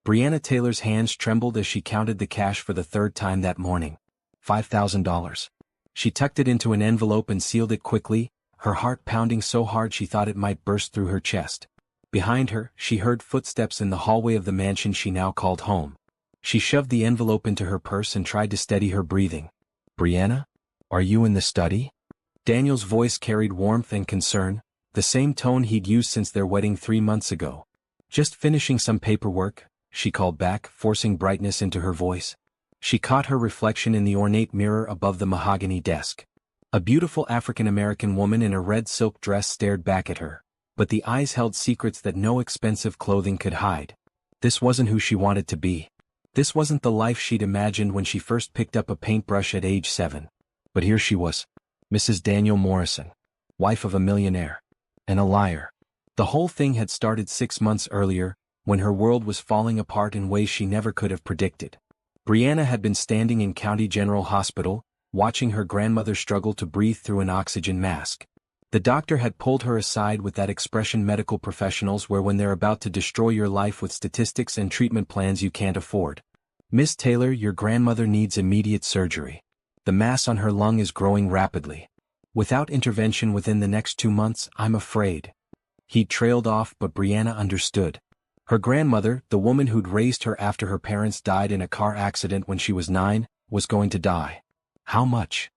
Breonna Taylor's hands trembled as she counted the cash for the third time that morning. $5,000. She tucked it into an envelope and sealed it quickly, her heart pounding so hard she thought it might burst through her chest. Behind her, she heard footsteps in the hallway of the mansion she now called home. She shoved the envelope into her purse and tried to steady her breathing. "Breonna? Are you in the study?" Daniel's voice carried warmth and concern, the same tone he'd used since their wedding 3 months ago. "Just finishing some paperwork," she called back, forcing brightness into her voice. She caught her reflection in the ornate mirror above the mahogany desk. A beautiful African-American woman in a red silk dress stared back at her, but the eyes held secrets that no expensive clothing could hide. This wasn't who she wanted to be. This wasn't the life she'd imagined when she first picked up a paintbrush at age 7. But here she was, Mrs. Daniel Morrison, wife of a millionaire, and a liar. The whole thing had started 6 months earlier, when her world was falling apart in ways she never could have predicted. Breonna had been standing in County General Hospital, watching her grandmother struggle to breathe through an oxygen mask. The doctor had pulled her aside with that expression medical professionals wear when they're about to destroy your life with statistics and treatment plans you can't afford. "Miss Taylor, your grandmother needs immediate surgery. The mass on her lung is growing rapidly. Without intervention within the next 2 months, I'm afraid." He trailed off, but Breonna understood. Her grandmother, the woman who'd raised her after her parents died in a car accident when she was 9, was going to die. "How much?"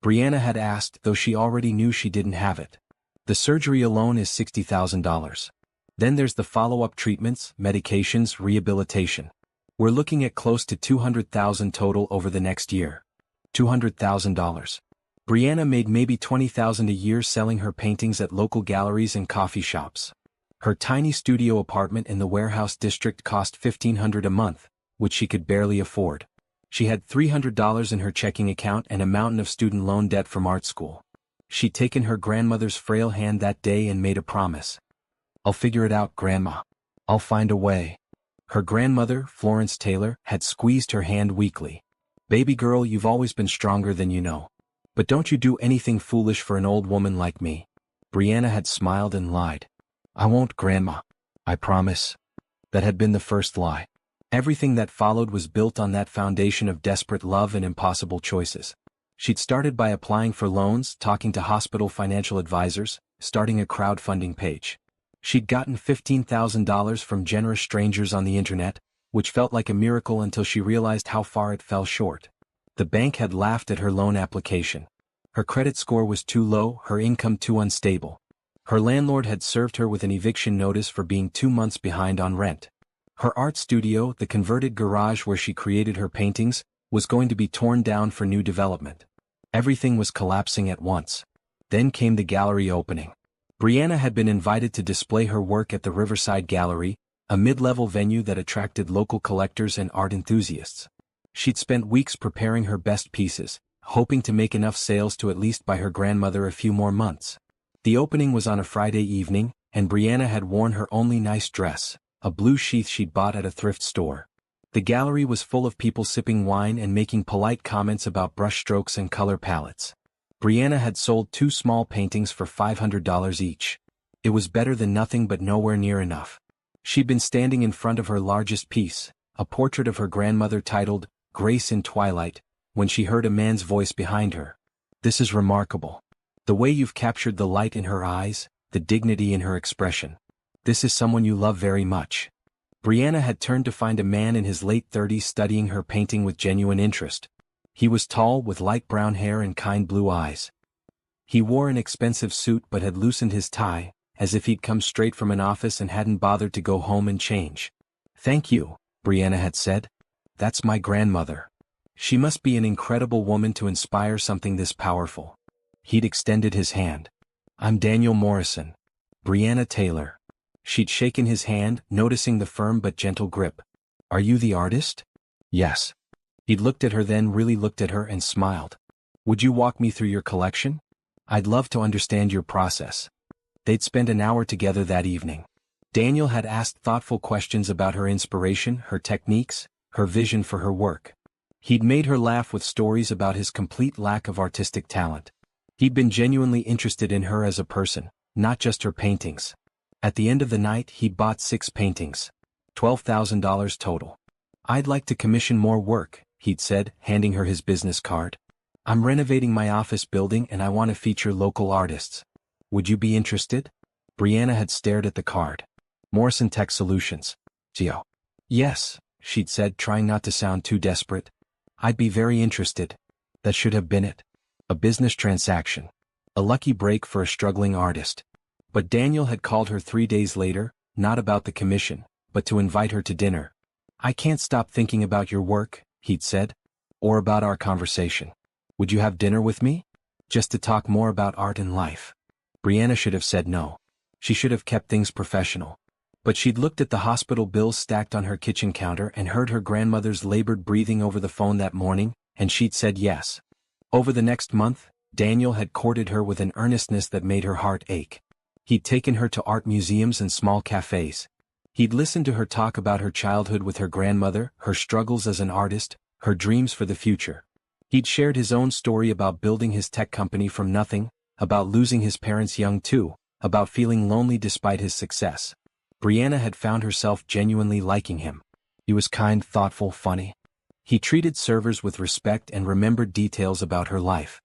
Breonna had asked, though she already knew she didn't have it. "The surgery alone is $60,000. Then there's the follow-up treatments, medications, rehabilitation. We're looking at close to $200,000 total over the next year." $200,000. Breonna made maybe $20,000 a year selling her paintings at local galleries and coffee shops. Her tiny studio apartment in the warehouse district cost $1,500 a month, which she could barely afford. She had $300 in her checking account and a mountain of student loan debt from art school. She'd taken her grandmother's frail hand that day and made a promise. "I'll figure it out, Grandma. I'll find a way." Her grandmother, Florence Taylor, had squeezed her hand weakly. "Baby girl, you've always been stronger than you know. But don't you do anything foolish for an old woman like me." Breonna had smiled and lied. "I won't, Grandma. I promise." That had been the first lie. Everything that followed was built on that foundation of desperate love and impossible choices. She'd started by applying for loans, talking to hospital financial advisors, starting a crowdfunding page. She'd gotten $15,000 from generous strangers on the internet, which felt like a miracle until she realized how far it fell short. The bank had laughed at her loan application. Her credit score was too low, her income too unstable. Her landlord had served her with an eviction notice for being 2 months behind on rent. Her art studio, the converted garage where she created her paintings, was going to be torn down for new development. Everything was collapsing at once. Then came the gallery opening. Breonna had been invited to display her work at the Riverside Gallery, a mid-level venue that attracted local collectors and art enthusiasts. She'd spent weeks preparing her best pieces, hoping to make enough sales to at least buy her grandmother a few more months. The opening was on a Friday evening, and Breonna had worn her only nice dress, a blue sheath she'd bought at a thrift store. The gallery was full of people sipping wine and making polite comments about brushstrokes and color palettes. Breonna had sold 2 small paintings for $500 each. It was better than nothing but nowhere near enough. She'd been standing in front of her largest piece, a portrait of her grandmother titled, "Grace in Twilight," when she heard a man's voice behind her. "This is remarkable. The way you've captured the light in her eyes, the dignity in her expression. This is someone you love very much." Breonna had turned to find a man in his late 30s studying her painting with genuine interest. He was tall, with light brown hair and kind blue eyes. He wore an expensive suit but had loosened his tie, as if he'd come straight from an office and hadn't bothered to go home and change. "Thank you," Breonna had said. "That's my grandmother. She must be an incredible woman to inspire something this powerful." He'd extended his hand. "I'm Daniel Morrison. Breonna Taylor." She'd shaken his hand, noticing the firm but gentle grip. "Are you the artist?" "Yes." He'd looked at her, then really looked at her and smiled. "Would you walk me through your collection? I'd love to understand your process." They'd spent an hour together that evening. Daniel had asked thoughtful questions about her inspiration, her techniques, her vision for her work. He'd made her laugh with stories about his complete lack of artistic talent. He'd been genuinely interested in her as a person, not just her paintings. At the end of the night, he'd bought 6 paintings. $12,000 total. I'd like to commission more work, he'd said, handing her his business card. I'm renovating my office building and I want to feature local artists. Would you be interested? Brianna had stared at the card. Morrison Tech Solutions. Geo. Yes, she'd said, trying not to sound too desperate. I'd be very interested. That should have been it. A business transaction. A lucky break for a struggling artist. But Daniel had called her 3 days later, not about the commission, but to invite her to dinner. I can't stop thinking about your work, he'd said. Or about our conversation. Would you have dinner with me? Just to talk more about art and life. Brianna should have said no. She should have kept things professional. But she'd looked at the hospital bills stacked on her kitchen counter and heard her grandmother's labored breathing over the phone that morning, and she'd said yes. Over the next month, Daniel had courted her with an earnestness that made her heart ache. He'd taken her to art museums and small cafes. He'd listened to her talk about her childhood with her grandmother, her struggles as an artist, her dreams for the future. He'd shared his own story about building his tech company from nothing, about losing his parents young too, about feeling lonely despite his success. Brianna had found herself genuinely liking him. He was kind, thoughtful, funny. He treated servers with respect and remembered details about her life.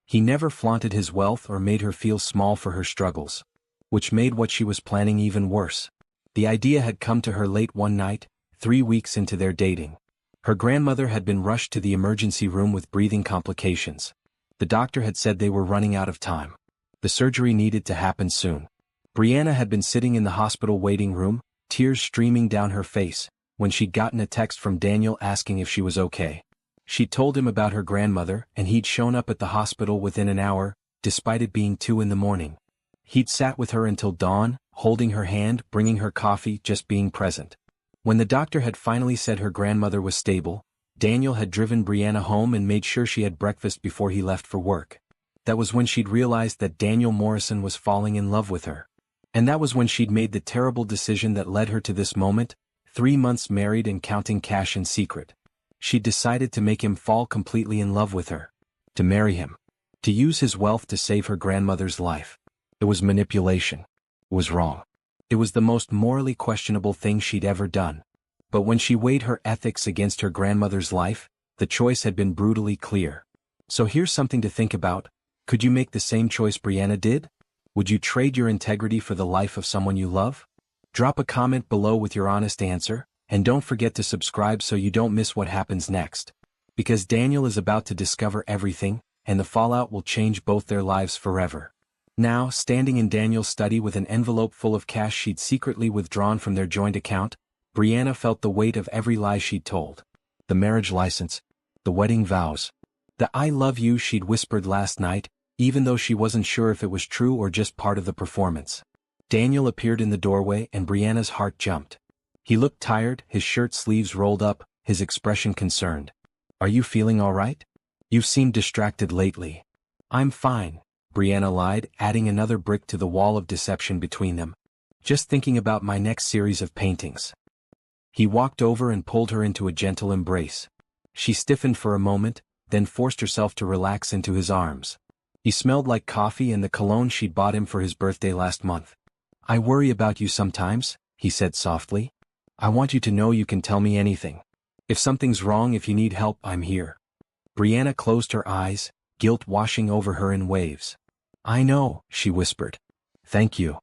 He never flaunted his wealth or made her feel small for her struggles. Which made what she was planning even worse. The idea had come to her late one night, 3 weeks into their dating. Her grandmother had been rushed to the emergency room with breathing complications. The doctor had said they were running out of time. The surgery needed to happen soon. Brianna had been sitting in the hospital waiting room, tears streaming down her face, when she'd gotten a text from Daniel asking if she was okay. She'd told him about her grandmother, and he'd shown up at the hospital within an hour, despite it being 2 in the morning. He'd sat with her until dawn, holding her hand, bringing her coffee, just being present. When the doctor had finally said her grandmother was stable, Daniel had driven Brianna home and made sure she had breakfast before he left for work. That was when she'd realized that Daniel Morrison was falling in love with her. And that was when she'd made the terrible decision that led her to this moment, 3 months married and counting cash in secret. She'd decided to make him fall completely in love with her. To marry him. To use his wealth to save her grandmother's life. It was manipulation. It was wrong. It was the most morally questionable thing she'd ever done. But when she weighed her ethics against her grandmother's life, the choice had been brutally clear. So here's something to think about. Could you make the same choice Brianna did? Would you trade your integrity for the life of someone you love? Drop a comment below with your honest answer, and don't forget to subscribe so you don't miss what happens next. Because Daniel is about to discover everything, and the fallout will change both their lives forever. Now, standing in Daniel's study with an envelope full of cash she'd secretly withdrawn from their joint account, Brianna felt the weight of every lie she'd told. The marriage license. The wedding vows. The I love you she'd whispered last night, even though she wasn't sure if it was true or just part of the performance. Daniel appeared in the doorway and Brianna's heart jumped. He looked tired, his shirt sleeves rolled up, his expression concerned. Are you feeling all right? You've seemed distracted lately. I'm fine, Brianna lied, adding another brick to the wall of deception between them. Just thinking about my next series of paintings. He walked over and pulled her into a gentle embrace. She stiffened for a moment, then forced herself to relax into his arms. He smelled like coffee and the cologne she'd bought him for his birthday last month. I worry about you sometimes, he said softly. I want you to know you can tell me anything. If something's wrong, if you need help, I'm here. Brianna closed her eyes, guilt washing over her in waves. I know, she whispered. Thank you.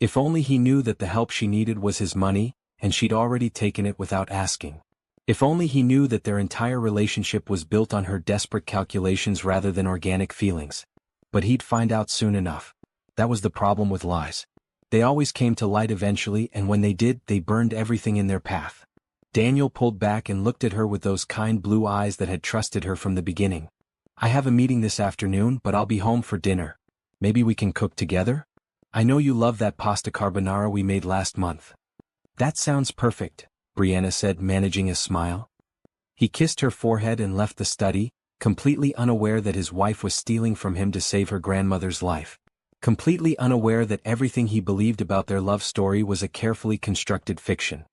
If only he knew that the help she needed was his money, and she'd already taken it without asking. If only he knew that their entire relationship was built on her desperate calculations rather than organic feelings. But he'd find out soon enough. That was the problem with lies. They always came to light eventually, and when they did, they burned everything in their path. Daniel pulled back and looked at her with those kind blue eyes that had trusted her from the beginning. I have a meeting this afternoon, but I'll be home for dinner. Maybe we can cook together? I know you love that pasta carbonara we made last month. That sounds perfect, Brianna said, managing a smile. He kissed her forehead and left the study, completely unaware that his wife was stealing from him to save her grandmother's life. Completely unaware that everything he believed about their love story was a carefully constructed fiction.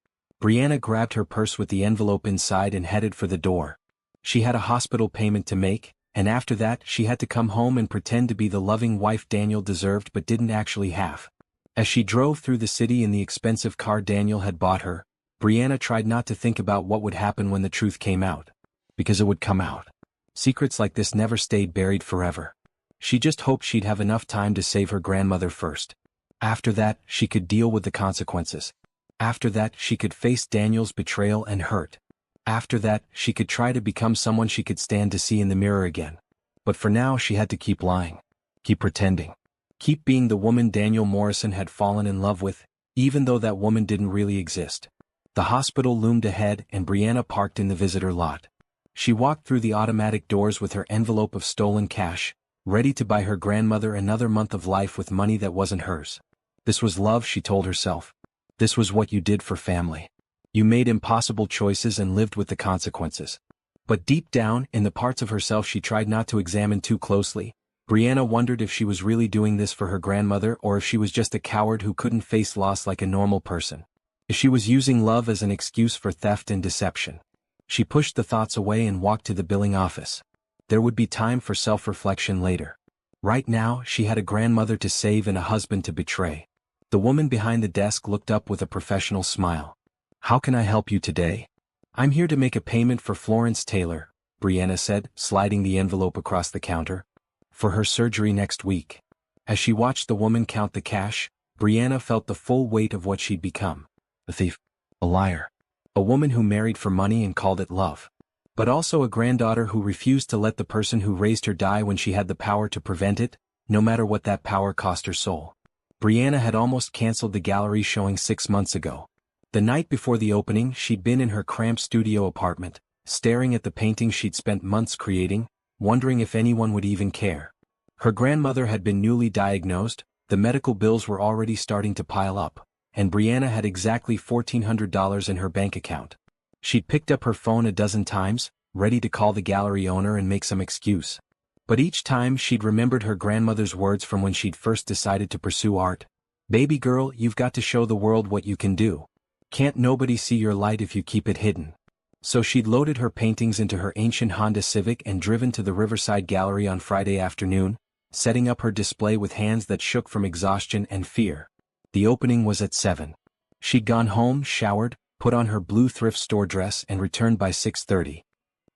Brianna grabbed her purse with the envelope inside and headed for the door. She had a hospital payment to make, and after that she had to come home and pretend to be the loving wife Daniel deserved but didn't actually have. As she drove through the city in the expensive car Daniel had bought her, Brianna tried not to think about what would happen when the truth came out. Because it would come out. Secrets like this never stayed buried forever. She just hoped she'd have enough time to save her grandmother first. After that, she could deal with the consequences. After that, she could face Daniel's betrayal and hurt. After that, she could try to become someone she could stand to see in the mirror again. But for now, she had to keep lying. Keep pretending. Keep being the woman Daniel Morrison had fallen in love with, even though that woman didn't really exist. The hospital loomed ahead and Brianna parked in the visitor lot. She walked through the automatic doors with her envelope of stolen cash, ready to buy her grandmother another month of life with money that wasn't hers. This was love, she told herself. This was what you did for family. You made impossible choices and lived with the consequences. But deep down, in the parts of herself she tried not to examine too closely, Brianna wondered if she was really doing this for her grandmother or if she was just a coward who couldn't face loss like a normal person. If she was using love as an excuse for theft and deception. She pushed the thoughts away and walked to the billing office. There would be time for self-reflection later. Right now, she had a grandmother to save and a husband to betray. The woman behind the desk looked up with a professional smile. "How can I help you today?" "I'm here to make a payment for Florence Taylor," Brianna said, sliding the envelope across the counter. "For her surgery next week." As she watched the woman count the cash, Brianna felt the full weight of what she'd become. A thief. A liar. A woman who married for money and called it love. But also a granddaughter who refused to let the person who raised her die when she had the power to prevent it, no matter what that power cost her soul. Brianna had almost canceled the gallery showing 6 months ago. The night before the opening, she'd been in her cramped studio apartment, staring at the paintings she'd spent months creating, wondering if anyone would even care. Her grandmother had been newly diagnosed, the medical bills were already starting to pile up, and Brianna had exactly $1,400 in her bank account. She'd picked up her phone a dozen times, ready to call the gallery owner and make some excuse. But each time she'd remembered her grandmother's words from when she'd first decided to pursue art. "Baby girl, you've got to show the world what you can do. Can't nobody see your light if you keep it hidden." So she'd loaded her paintings into her ancient Honda Civic and driven to the Riverside Gallery on Friday afternoon, setting up her display with hands that shook from exhaustion and fear. The opening was at 7. She'd gone home, showered, put on her blue thrift store dress and returned by 6:30.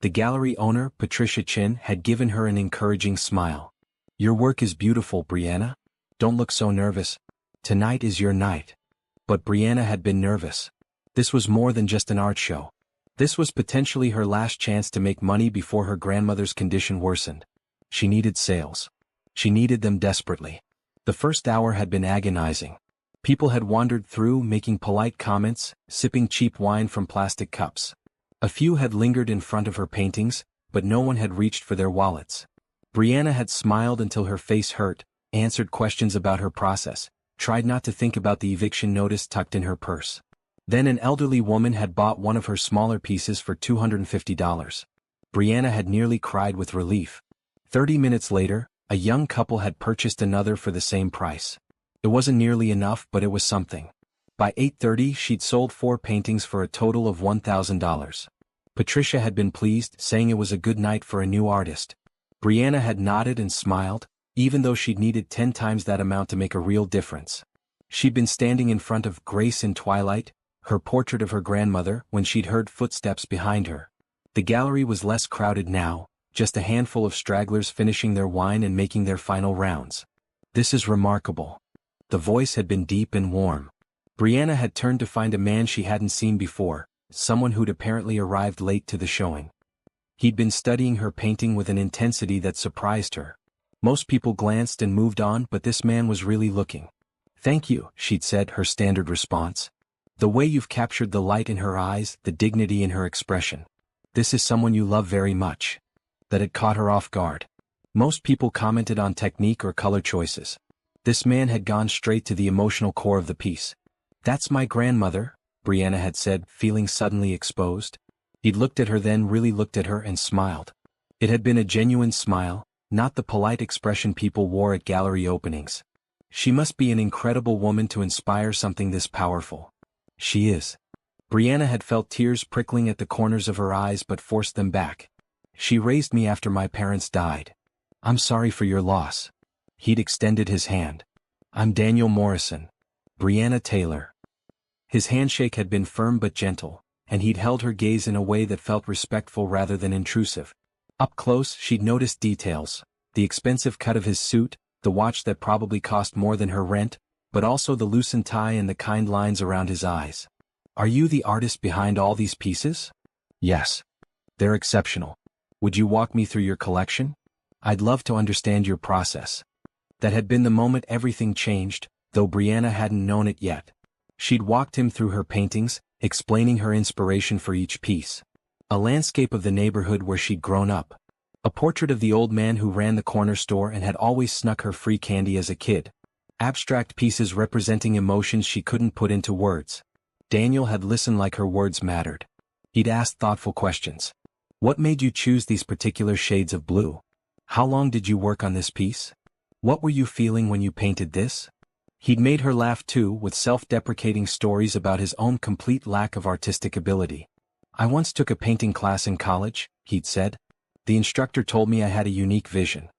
The gallery owner, Patricia Chin, had given her an encouraging smile. "Your work is beautiful, Brianna. Don't look so nervous. Tonight is your night." But Brianna had been nervous. This was more than just an art show. This was potentially her last chance to make money before her grandmother's condition worsened. She needed sales. She needed them desperately. The first hour had been agonizing. People had wandered through, making polite comments, sipping cheap wine from plastic cups. A few had lingered in front of her paintings, but no one had reached for their wallets. Brianna had smiled until her face hurt, answered questions about her process, tried not to think about the eviction notice tucked in her purse. Then an elderly woman had bought one of her smaller pieces for $250. Brianna had nearly cried with relief. 30 minutes later, a young couple had purchased another for the same price. It wasn't nearly enough, but it was something. By 8:30 she'd sold 4 paintings for a total of $1,000. Patricia had been pleased, saying it was a good night for a new artist. Brianna had nodded and smiled, even though she'd needed 10 times that amount to make a real difference. She'd been standing in front of Grace in Twilight, her portrait of her grandmother, when she'd heard footsteps behind her. The gallery was less crowded now, just a handful of stragglers finishing their wine and making their final rounds. "This is remarkable." The voice had been deep and warm. Brianna had turned to find a man she hadn't seen before, someone who'd apparently arrived late to the showing. He'd been studying her painting with an intensity that surprised her. Most people glanced and moved on, but this man was really looking. "Thank you," she'd said, her standard response. "The way you've captured the light in her eyes, the dignity in her expression. This is someone you love very much." That had caught her off guard. Most people commented on technique or color choices. This man had gone straight to the emotional core of the piece. "That's my grandmother," Brianna had said, feeling suddenly exposed. He'd looked at her, then really looked at her and smiled. It had been a genuine smile, not the polite expression people wore at gallery openings. She must be an incredible woman to inspire something this powerful. She is. Brianna had felt tears prickling at the corners of her eyes but forced them back. "She raised me after my parents died. I'm sorry for your loss." He'd extended his hand. "I'm Daniel Morrison. Brianna Taylor." His handshake had been firm but gentle, and he'd held her gaze in a way that felt respectful rather than intrusive. Up close, she'd noticed details: the expensive cut of his suit, the watch that probably cost more than her rent, but also the loosened tie and the kind lines around his eyes. "Are you the artist behind all these pieces?" "Yes. They're exceptional. Would you walk me through your collection? I'd love to understand your process." That had been the moment everything changed, though Brianna hadn't known it yet. She'd walked him through her paintings, explaining her inspiration for each piece. A landscape of the neighborhood where she'd grown up. A portrait of the old man who ran the corner store and had always snuck her free candy as a kid. Abstract pieces representing emotions she couldn't put into words. Daniel had listened like her words mattered. He'd asked thoughtful questions. "What made you choose these particular shades of blue? How long did you work on this piece? What were you feeling when you painted this?" He'd made her laugh too, with self-deprecating stories about his own complete lack of artistic ability. "I once took a painting class in college," he'd said. "The instructor told me I had a unique vision.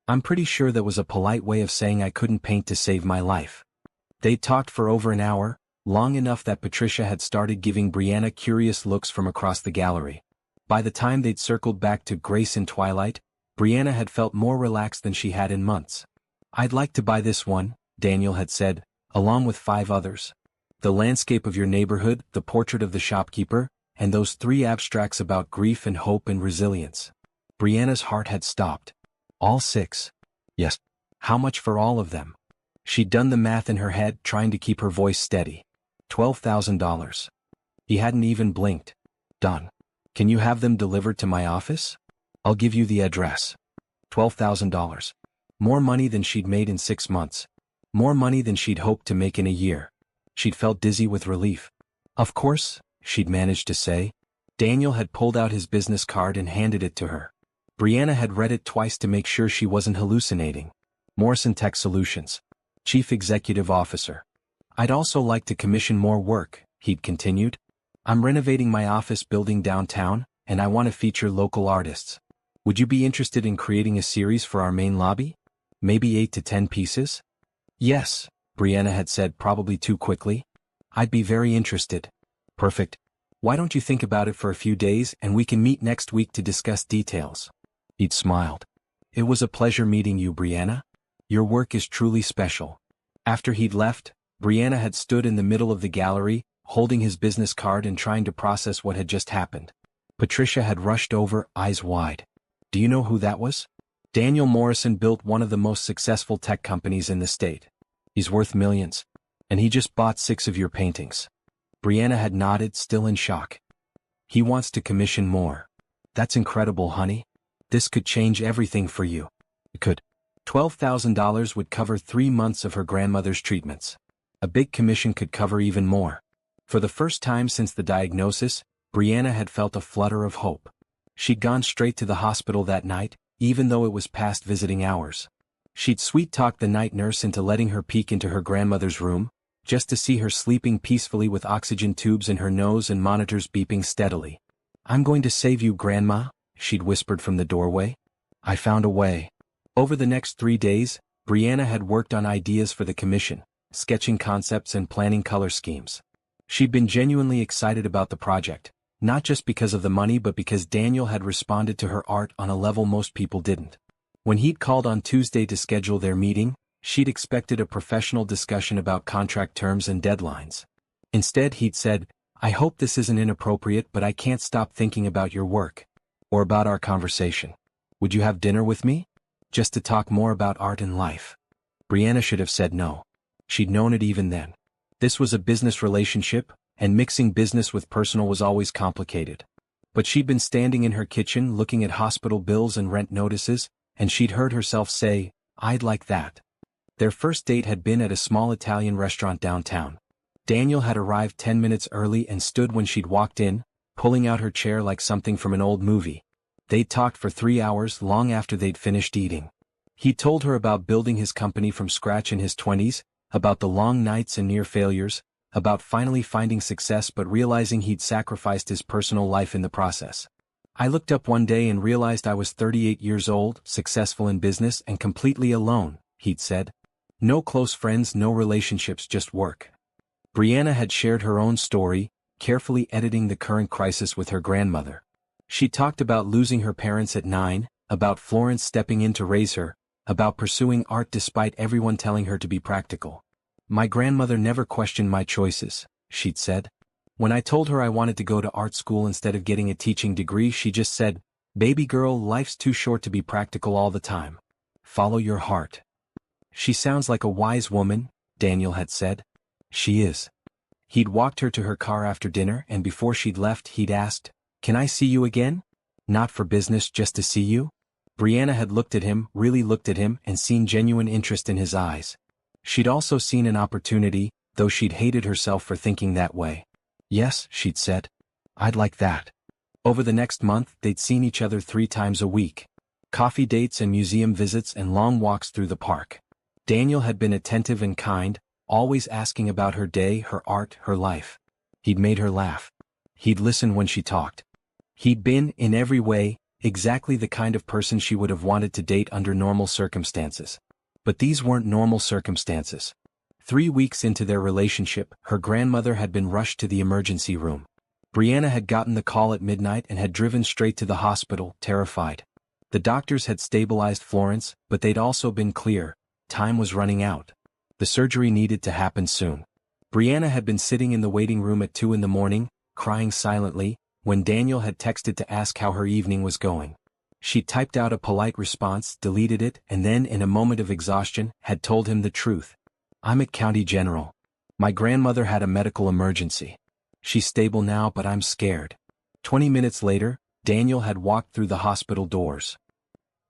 I'm pretty sure that was a polite way of saying I couldn't paint to save my life." They'd talked for over an hour, long enough that Patricia had started giving Brianna curious looks from across the gallery. By the time they'd circled back to Grace in Twilight, Brianna had felt more relaxed than she had in months. "I'd like to buy this one," Daniel had said, along with 5 others. "The landscape of your neighborhood, the portrait of the shopkeeper, and those 3 abstracts about grief and hope and resilience." Brianna's heart had stopped. "All 6? "Yes." "How much for all of them?" She'd done the math in her head, trying to keep her voice steady. $12,000. He hadn't even blinked. "Done. Can you have them delivered to my office? I'll give you the address." $12,000. More money than she'd made in 6 months. More money than she'd hoped to make in a year. She'd felt dizzy with relief. "Of course," she'd managed to say. Daniel had pulled out his business card and handed it to her. Brianna had read it twice to make sure she wasn't hallucinating. "Morrison Tech Solutions. Chief Executive Officer. I'd also like to commission more work," he'd continued. "I'm renovating my office building downtown, and I want to feature local artists. Would you be interested in creating a series for our main lobby? Maybe 8 to 10 pieces?" "Yes," Brianna had said, probably too quickly. "I'd be very interested." "Perfect. Why don't you think about it for a few days and we can meet next week to discuss details?" He'd smiled. "It was a pleasure meeting you, Brianna. Your work is truly special." After he'd left, Brianna had stood in the middle of the gallery, holding his business card and trying to process what had just happened. Patricia had rushed over, eyes wide. "Do you know who that was?" "Daniel Morrison built one of the most successful tech companies in the state. He's worth millions. And he just bought 6 of your paintings." Brianna had nodded, still in shock. "He wants to commission more." "That's incredible, honey. This could change everything for you." It could. $12,000 would cover 3 months of her grandmother's treatments. A big commission could cover even more. For the first time since the diagnosis, Brianna had felt a flutter of hope. She'd gone straight to the hospital that night, even though it was past visiting hours. She'd sweet-talked the night nurse into letting her peek into her grandmother's room, just to see her sleeping peacefully with oxygen tubes in her nose and monitors beeping steadily. "I'm going to save you, Grandma," she'd whispered from the doorway. "I found a way." Over the next 3 days, Brianna had worked on ideas for the commission, sketching concepts and planning color schemes. She'd been genuinely excited about the project, not just because of the money but because Daniel had responded to her art on a level most people didn't. When he'd called on Tuesday to schedule their meeting, she'd expected a professional discussion about contract terms and deadlines. Instead, he'd said, "I hope this isn't inappropriate, but I can't stop thinking about your work. Or about our conversation. Would you have dinner with me? Just to talk more about art and life." Brianna should have said no. She'd known it even then. This was a business relationship, and mixing business with personal was always complicated. But she'd been standing in her kitchen looking at hospital bills and rent notices, and she'd heard herself say, "I'd like that." Their first date had been at a small Italian restaurant downtown. Daniel had arrived 10 minutes early and stood when she'd walked in, pulling out her chair like something from an old movie. They'd talked for 3 hours, long after they'd finished eating. He'd told her about building his company from scratch in his 20s, about the long nights and near failures, about finally finding success but realizing he'd sacrificed his personal life in the process. "I looked up one day and realized I was 38 years old, successful in business and completely alone," he'd said. "No close friends, no relationships, just work. Brianna had shared her own story, carefully editing the current crisis with her grandmother. She talked about losing her parents at 9, about Florence stepping in to raise her, about pursuing art despite everyone telling her to be practical. "My grandmother never questioned my choices," she'd said. "When I told her I wanted to go to art school instead of getting a teaching degree, she just said, 'Baby girl, life's too short to be practical all the time. Follow your heart.'" "She sounds like a wise woman," Daniel had said. "She is." He'd walked her to her car after dinner, and before she'd left he'd asked, "Can I see you again? Not for business, just to see you?" Brianna had looked at him, really looked at him, and seen genuine interest in his eyes. She'd also seen an opportunity, though she'd hated herself for thinking that way. "Yes," she'd said. "I'd like that." Over the next month, they'd seen each other 3 times a week. Coffee dates and museum visits and long walks through the park. Daniel had been attentive and kind, always asking about her day, her art, her life. He'd made her laugh. He'd listen when she talked. He'd been, in every way, exactly the kind of person she would have wanted to date under normal circumstances. But these weren't normal circumstances. 3 weeks into their relationship, her grandmother had been rushed to the emergency room. Brianna had gotten the call at midnight and had driven straight to the hospital, terrified. The doctors had stabilized Florence, but they'd also been clear: time was running out. The surgery needed to happen soon. Brianna had been sitting in the waiting room at 2 in the morning, crying silently, when Daniel had texted to ask how her evening was going. She typed out a polite response, deleted it, and then, in a moment of exhaustion, had told him the truth. "I'm at County General. My grandmother had a medical emergency. She's stable now, but I'm scared." 20 minutes later, Daniel had walked through the hospital doors.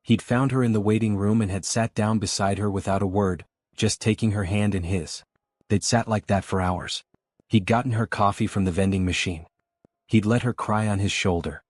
He'd found her in the waiting room and had sat down beside her without a word, just taking her hand in his. They'd sat like that for hours. He'd gotten her coffee from the vending machine. He'd let her cry on his shoulder.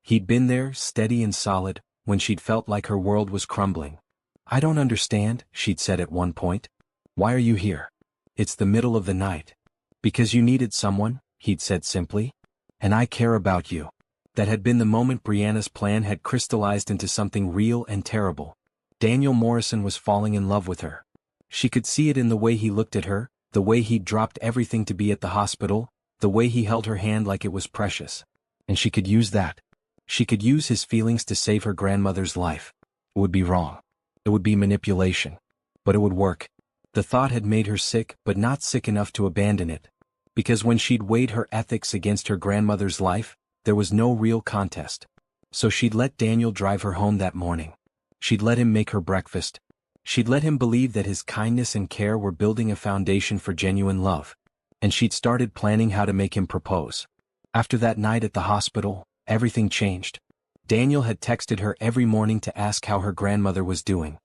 He'd been there, steady and solid, when she'd felt like her world was crumbling. "I don't understand," she'd said at one point. "Why are you here?" "It's the middle of the night." "Because you needed someone," he'd said simply. "And I care about you." That had been the moment Brianna's plan had crystallized into something real and terrible. Daniel Morrison was falling in love with her. She could see it in the way he looked at her, the way he'd dropped everything to be at the hospital, the way he held her hand like it was precious. And she could use that. She could use his feelings to save her grandmother's life. It would be wrong. It would be manipulation. But it would work. The thought had made her sick, but not sick enough to abandon it. Because when she'd weighed her ethics against her grandmother's life, there was no real contest. So she'd let Daniel drive her home that morning. She'd let him make her breakfast. She'd let him believe that his kindness and care were building a foundation for genuine love. And she'd started planning how to make him propose. After that night at the hospital, everything changed. Daniel had texted her every morning to ask how her grandmother was doing.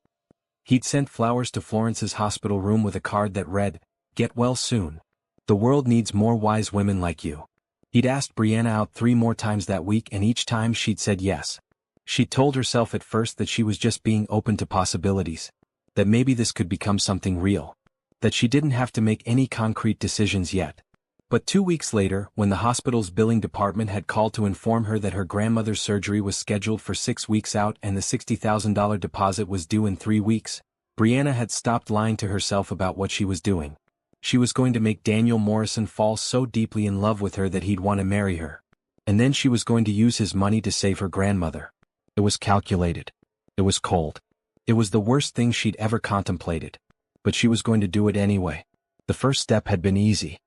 He'd sent flowers to Florence's hospital room with a card that read, "Get well soon. The world needs more wise women like you." He'd asked Brianna out 3 more times that week, and each time she'd said yes. She'd told herself at first that she was just being open to possibilities. That maybe this could become something real. That she didn't have to make any concrete decisions yet. But 2 weeks later, when the hospital's billing department had called to inform her that her grandmother's surgery was scheduled for 6 weeks out and the $60,000 deposit was due in 3 weeks, Brianna had stopped lying to herself about what she was doing. She was going to make Daniel Morrison fall so deeply in love with her that he'd want to marry her. And then she was going to use his money to save her grandmother. It was calculated. It was cold. It was the worst thing she'd ever contemplated. But she was going to do it anyway. The first step had been easy.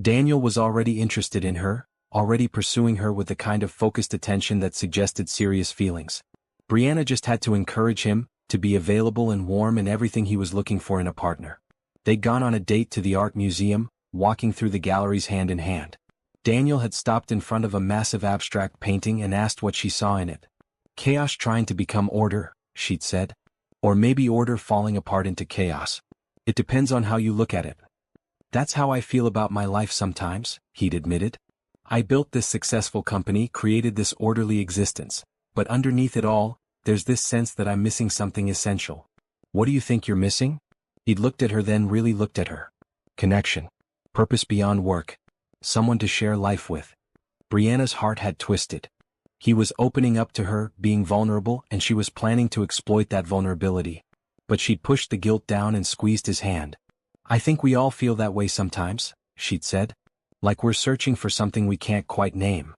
Daniel was already interested in her, already pursuing her with the kind of focused attention that suggested serious feelings. Brianna just had to encourage him, to be available and warm and everything he was looking for in a partner. They'd gone on a date to the art museum, walking through the galleries hand in hand. Daniel had stopped in front of a massive abstract painting and asked what she saw in it. "Chaos trying to become order," she'd said. "Or maybe order falling apart into chaos. It depends on how you look at it." "That's how I feel about my life sometimes," he'd admitted. "I built this successful company, created this orderly existence, but underneath it all, there's this sense that I'm missing something essential." "What do you think you're missing?" He'd looked at her, then really looked at her. "Connection. Purpose beyond work. Someone to share life with." Brianna's heart had twisted. He was opening up to her, being vulnerable, and she was planning to exploit that vulnerability. But she'd pushed the guilt down and squeezed his hand. "I think we all feel that way sometimes," she'd said. Like we're searching for something we can't quite name.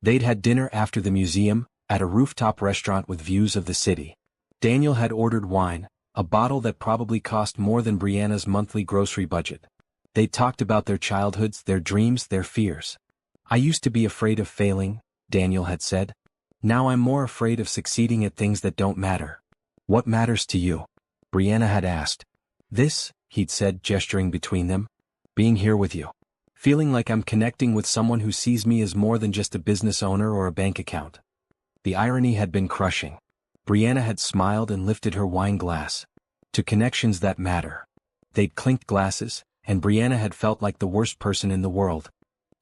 They'd had dinner after the museum, at a rooftop restaurant with views of the city. Daniel had ordered wine, a bottle that probably cost more than Brianna's monthly grocery budget. They talked about their childhoods, their dreams, their fears. I used to be afraid of failing, Daniel had said. Now I'm more afraid of succeeding at things that don't matter. What matters to you? Brianna had asked. This, he'd said, gesturing between them. Being here with you. Feeling like I'm connecting with someone who sees me as more than just a business owner or a bank account. The irony had been crushing. Brianna had smiled and lifted her wine glass. To connections that matter. They'd clinked glasses, and Brianna had felt like the worst person in the world.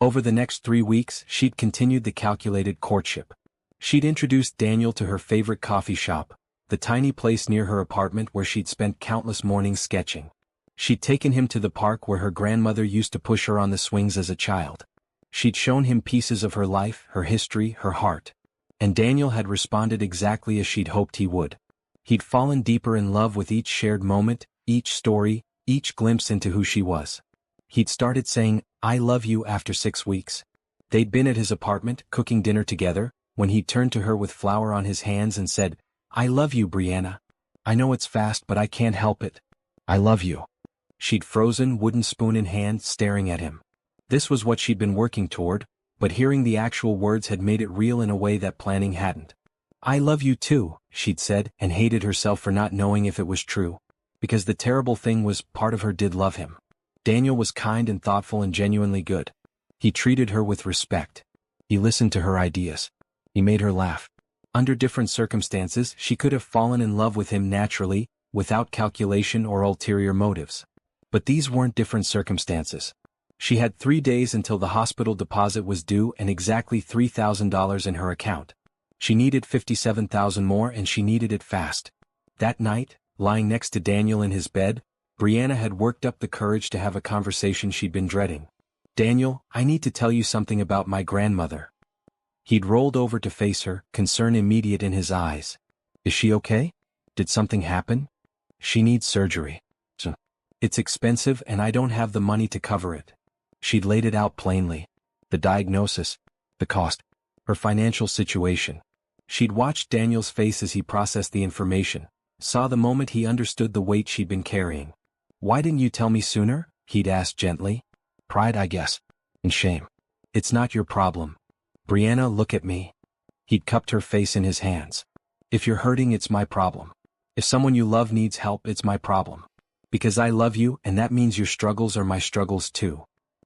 Over the next 3 weeks, she'd continued the calculated courtship. She'd introduced Daniel to her favorite coffee shop, the tiny place near her apartment where she'd spent countless mornings sketching. She'd taken him to the park where her grandmother used to push her on the swings as a child. She'd shown him pieces of her life, her history, her heart. And Daniel had responded exactly as she'd hoped he would. He'd fallen deeper in love with each shared moment, each story, each glimpse into who she was. He'd started saying, "I love you" after 6 weeks. They'd been at his apartment, cooking dinner together, when he turned to her with flour on his hands and said, "I love you, Brianna. I know it's fast, but I can't help it. I love you." She'd frozen, wooden spoon in hand, staring at him. This was what she'd been working toward, but hearing the actual words had made it real in a way that planning hadn't. "I love you too," she'd said, and hated herself for not knowing if it was true. Because the terrible thing was, part of her did love him. Daniel was kind and thoughtful and genuinely good. He treated her with respect. He listened to her ideas. He made her laugh. Under different circumstances, she could have fallen in love with him naturally, without calculation or ulterior motives. But these weren't different circumstances. She had 3 days until the hospital deposit was due and exactly $3,000 in her account. She needed $57,000 more, and she needed it fast. That night, lying next to Daniel in his bed, Brianna had worked up the courage to have a conversation she'd been dreading. "Daniel, I need to tell you something about my grandmother." He'd rolled over to face her, concern immediate in his eyes. "Is she okay? Did something happen?" "She needs surgery. It's expensive and I don't have the money to cover it." She'd laid it out plainly. The diagnosis, the cost, her financial situation. She'd watched Daniel's face as he processed the information, saw the moment he understood the weight she'd been carrying. "Why didn't you tell me sooner?" he'd asked gently. "Pride, I guess. And shame." "It's not your problem. Brianna, look at me." He'd cupped her face in his hands. "If you're hurting, it's my problem. If someone you love needs help, it's my problem. Because I love you, and that means your struggles are my struggles too."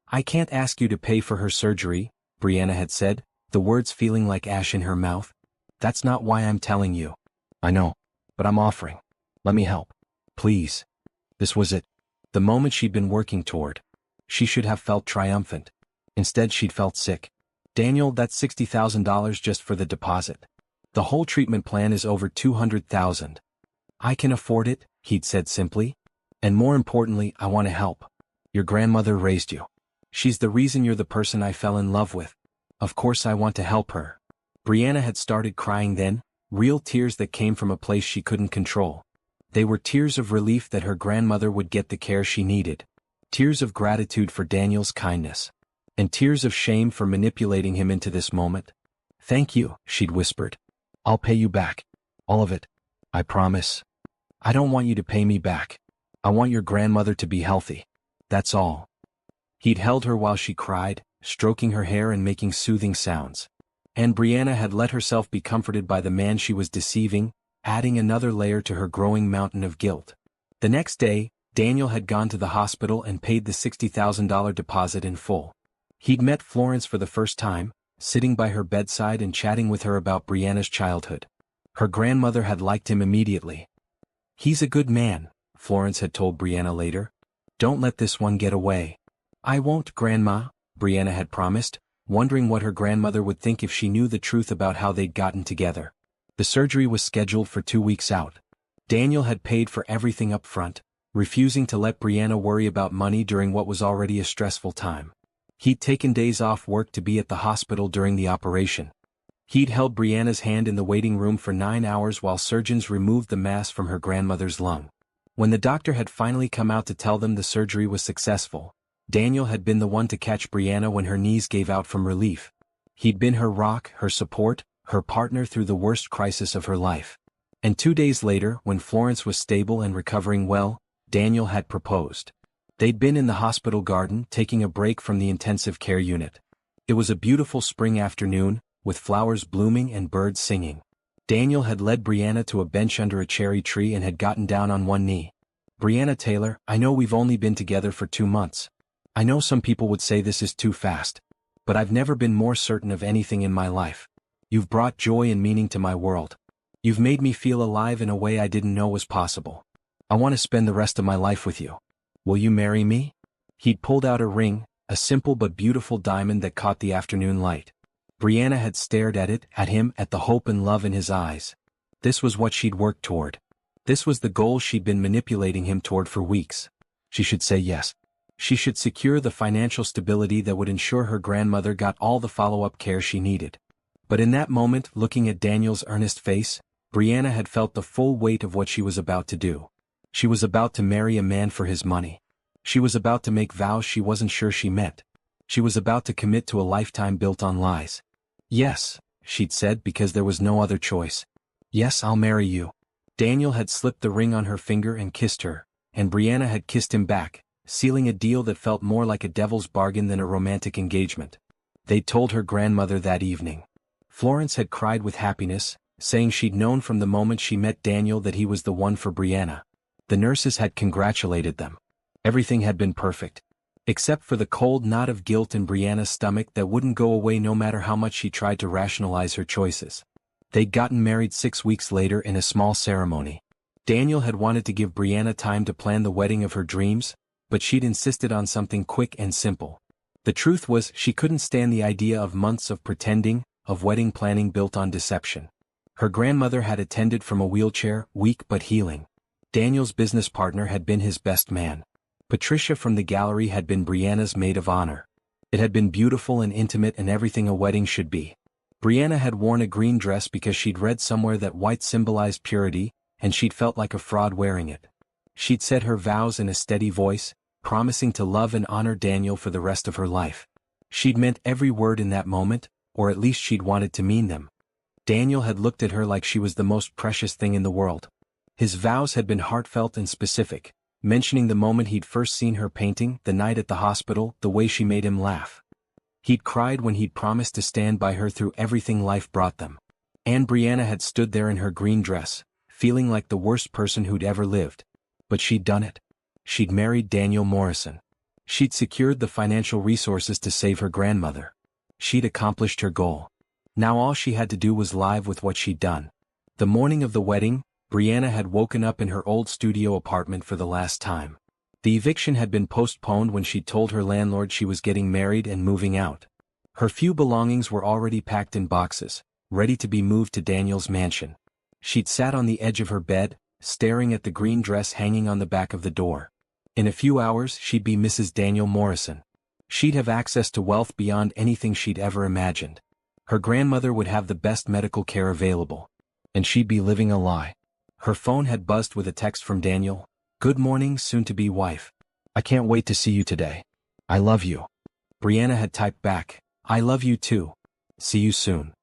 "I can't ask you to pay for her surgery," Brianna had said, the words feeling like ash in her mouth. "That's not why I'm telling you." "I know. But I'm offering. Let me help. Please." This was it. The moment she'd been working toward. She should have felt triumphant. Instead, she'd felt sick. "Daniel, that's $60,000 just for the deposit. The whole treatment plan is over $200,000. "I can afford it," he'd said simply. "And more importantly, I want to help. Your grandmother raised you. She's the reason you're the person I fell in love with. Of course I want to help her." Brianna had started crying then, real tears that came from a place she couldn't control. They were tears of relief that her grandmother would get the care she needed. Tears of gratitude for Daniel's kindness. And tears of shame for manipulating him into this moment. "Thank you," she'd whispered. "I'll pay you back. All of it. I promise. I don't want you to pay me back. I want your grandmother to be healthy. That's all." He'd held her while she cried, stroking her hair and making soothing sounds. And Brianna had let herself be comforted by the man she was deceiving, adding another layer to her growing mountain of guilt. The next day, Daniel had gone to the hospital and paid the $60,000 deposit in full. He'd met Florence for the first time, sitting by her bedside and chatting with her about Brianna's childhood. Her grandmother had liked him immediately. "He's a good man," Florence had told Brianna later. "Don't let this one get away." "I won't, Grandma," Brianna had promised, wondering what her grandmother would think if she knew the truth about how they'd gotten together. The surgery was scheduled for 2 weeks out. Daniel had paid for everything up front, refusing to let Brianna worry about money during what was already a stressful time. He'd taken days off work to be at the hospital during the operation. He'd held Brianna's hand in the waiting room for 9 hours while surgeons removed the mass from her grandmother's lung. When the doctor had finally come out to tell them the surgery was successful, Daniel had been the one to catch Brianna when her knees gave out from relief. He'd been her rock, her support, her partner through the worst crisis of her life. And 2 days later, when Florence was stable and recovering well, Daniel had proposed. They'd been in the hospital garden, taking a break from the intensive care unit. It was a beautiful spring afternoon, with flowers blooming and birds singing. Daniel had led Brianna to a bench under a cherry tree and had gotten down on one knee. "Brianna Taylor, I know we've only been together for 2 months. I know some people would say this is too fast. But I've never been more certain of anything in my life. You've brought joy and meaning to my world. You've made me feel alive in a way I didn't know was possible. I want to spend the rest of my life with you. Will you marry me?" He'd pulled out a ring, a simple but beautiful diamond that caught the afternoon light. Brianna had stared at it, at him, at the hope and love in his eyes. This was what she'd worked toward. This was the goal she'd been manipulating him toward for weeks. She should say yes. She should secure the financial stability that would ensure her grandmother got all the follow-up care she needed. But in that moment, looking at Daniel's earnest face, Brianna had felt the full weight of what she was about to do. She was about to marry a man for his money. She was about to make vows she wasn't sure she meant. She was about to commit to a lifetime built on lies. "Yes," she'd said, because there was no other choice. "Yes, I'll marry you." Daniel had slipped the ring on her finger and kissed her, and Brianna had kissed him back, sealing a deal that felt more like a devil's bargain than a romantic engagement. They'd told her grandmother that evening. Florence had cried with happiness, saying she'd known from the moment she met Daniel that he was the one for Brianna. The nurses had congratulated them. Everything had been perfect. Except for the cold knot of guilt in Brianna's stomach that wouldn't go away no matter how much she tried to rationalize her choices. They'd gotten married 6 weeks later in a small ceremony. Daniel had wanted to give Brianna time to plan the wedding of her dreams, but she'd insisted on something quick and simple. The truth was, she couldn't stand the idea of months of pretending, of wedding planning built on deception. Her grandmother had attended from a wheelchair, weak but healing. Daniel's business partner had been his best man. Patricia from the gallery had been Brianna's maid of honor. It had been beautiful and intimate and everything a wedding should be. Brianna had worn a green dress because she'd read somewhere that white symbolized purity, and she'd felt like a fraud wearing it. She'd said her vows in a steady voice, promising to love and honor Daniel for the rest of her life. She'd meant every word in that moment, or at least she'd wanted to mean them. Daniel had looked at her like she was the most precious thing in the world. His vows had been heartfelt and specific, mentioning the moment he'd first seen her painting, the night at the hospital, the way she made him laugh. He'd cried when he'd promised to stand by her through everything life brought them. And Brianna had stood there in her green dress, feeling like the worst person who'd ever lived. But she'd done it. She'd married Daniel Morrison. She'd secured the financial resources to save her grandmother. She'd accomplished her goal. Now all she had to do was live with what she'd done. The morning of the wedding, Brianna had woken up in her old studio apartment for the last time. The eviction had been postponed when she'd told her landlord she was getting married and moving out. Her few belongings were already packed in boxes, ready to be moved to Daniel's mansion. She'd sat on the edge of her bed, staring at the green dress hanging on the back of the door. In a few hours she'd be Mrs. Daniel Morrison. She'd have access to wealth beyond anything she'd ever imagined. Her grandmother would have the best medical care available. And she'd be living a lie. Her phone had buzzed with a text from Daniel. "Good morning, soon-to-be wife. I can't wait to see you today. I love you." Brianna had typed back, "I love you too. See you soon."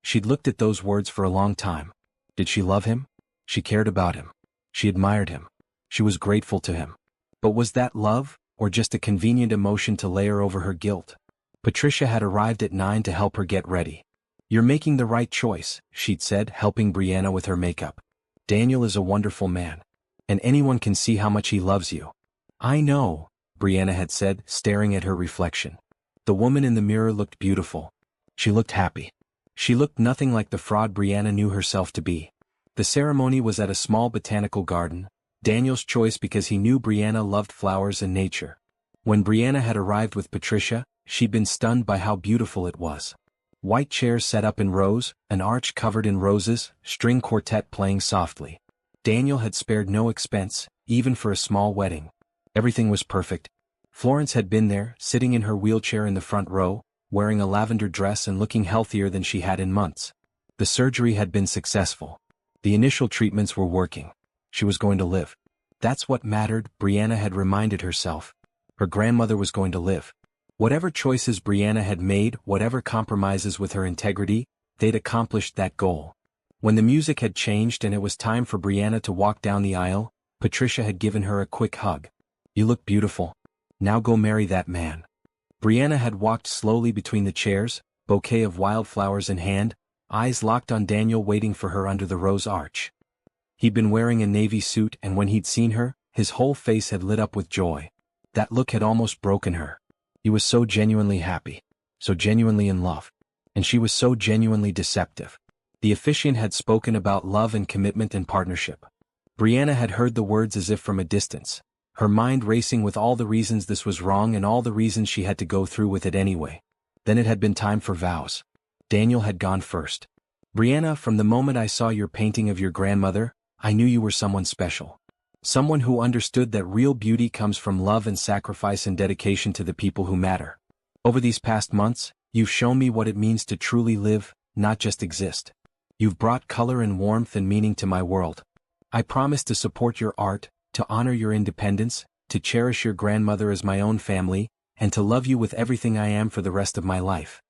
She'd looked at those words for a long time. Did she love him? She cared about him. She admired him. She was grateful to him. But was that love, or just a convenient emotion to layer over her guilt? Patricia had arrived at 9 to help her get ready. "You're making the right choice," she'd said, helping Brianna with her makeup. "Daniel is a wonderful man. And anyone can see how much he loves you." "I know," Brianna had said, staring at her reflection. The woman in the mirror looked beautiful. She looked happy. She looked nothing like the fraud Brianna knew herself to be. The ceremony was at a small botanical garden, Daniel's choice because he knew Brianna loved flowers and nature. When Brianna had arrived with Patricia, she'd been stunned by how beautiful it was. White chairs set up in rows, an arch covered in roses, string quartet playing softly. Daniel had spared no expense, even for a small wedding. Everything was perfect. Florence had been there, sitting in her wheelchair in the front row, wearing a lavender dress and looking healthier than she had in months. The surgery had been successful. The initial treatments were working. She was going to live. That's what mattered, Brianna had reminded herself. Her grandmother was going to live. Whatever choices Brianna had made, whatever compromises with her integrity, they'd accomplished that goal. When the music had changed and it was time for Brianna to walk down the aisle, Patricia had given her a quick hug. "You look beautiful. Now go marry that man." Brianna had walked slowly between the chairs, bouquet of wildflowers in hand, eyes locked on Daniel waiting for her under the rose arch. He'd been wearing a navy suit, and when he'd seen her, his whole face had lit up with joy. That look had almost broken her. He was so genuinely happy, so genuinely in love, and she was so genuinely deceptive. The officiant had spoken about love and commitment and partnership. Brianna had heard the words as if from a distance, her mind racing with all the reasons this was wrong and all the reasons she had to go through with it anyway. Then it had been time for vows. Daniel had gone first. "Brianna, from the moment I saw your painting of your grandmother, I knew you were someone special. Someone who understood that real beauty comes from love and sacrifice and dedication to the people who matter. Over these past months, you've shown me what it means to truly live, not just exist. You've brought color and warmth and meaning to my world. I promise to support your art, to honor your independence, to cherish your grandmother as my own family, and to love you with everything I am for the rest of my life."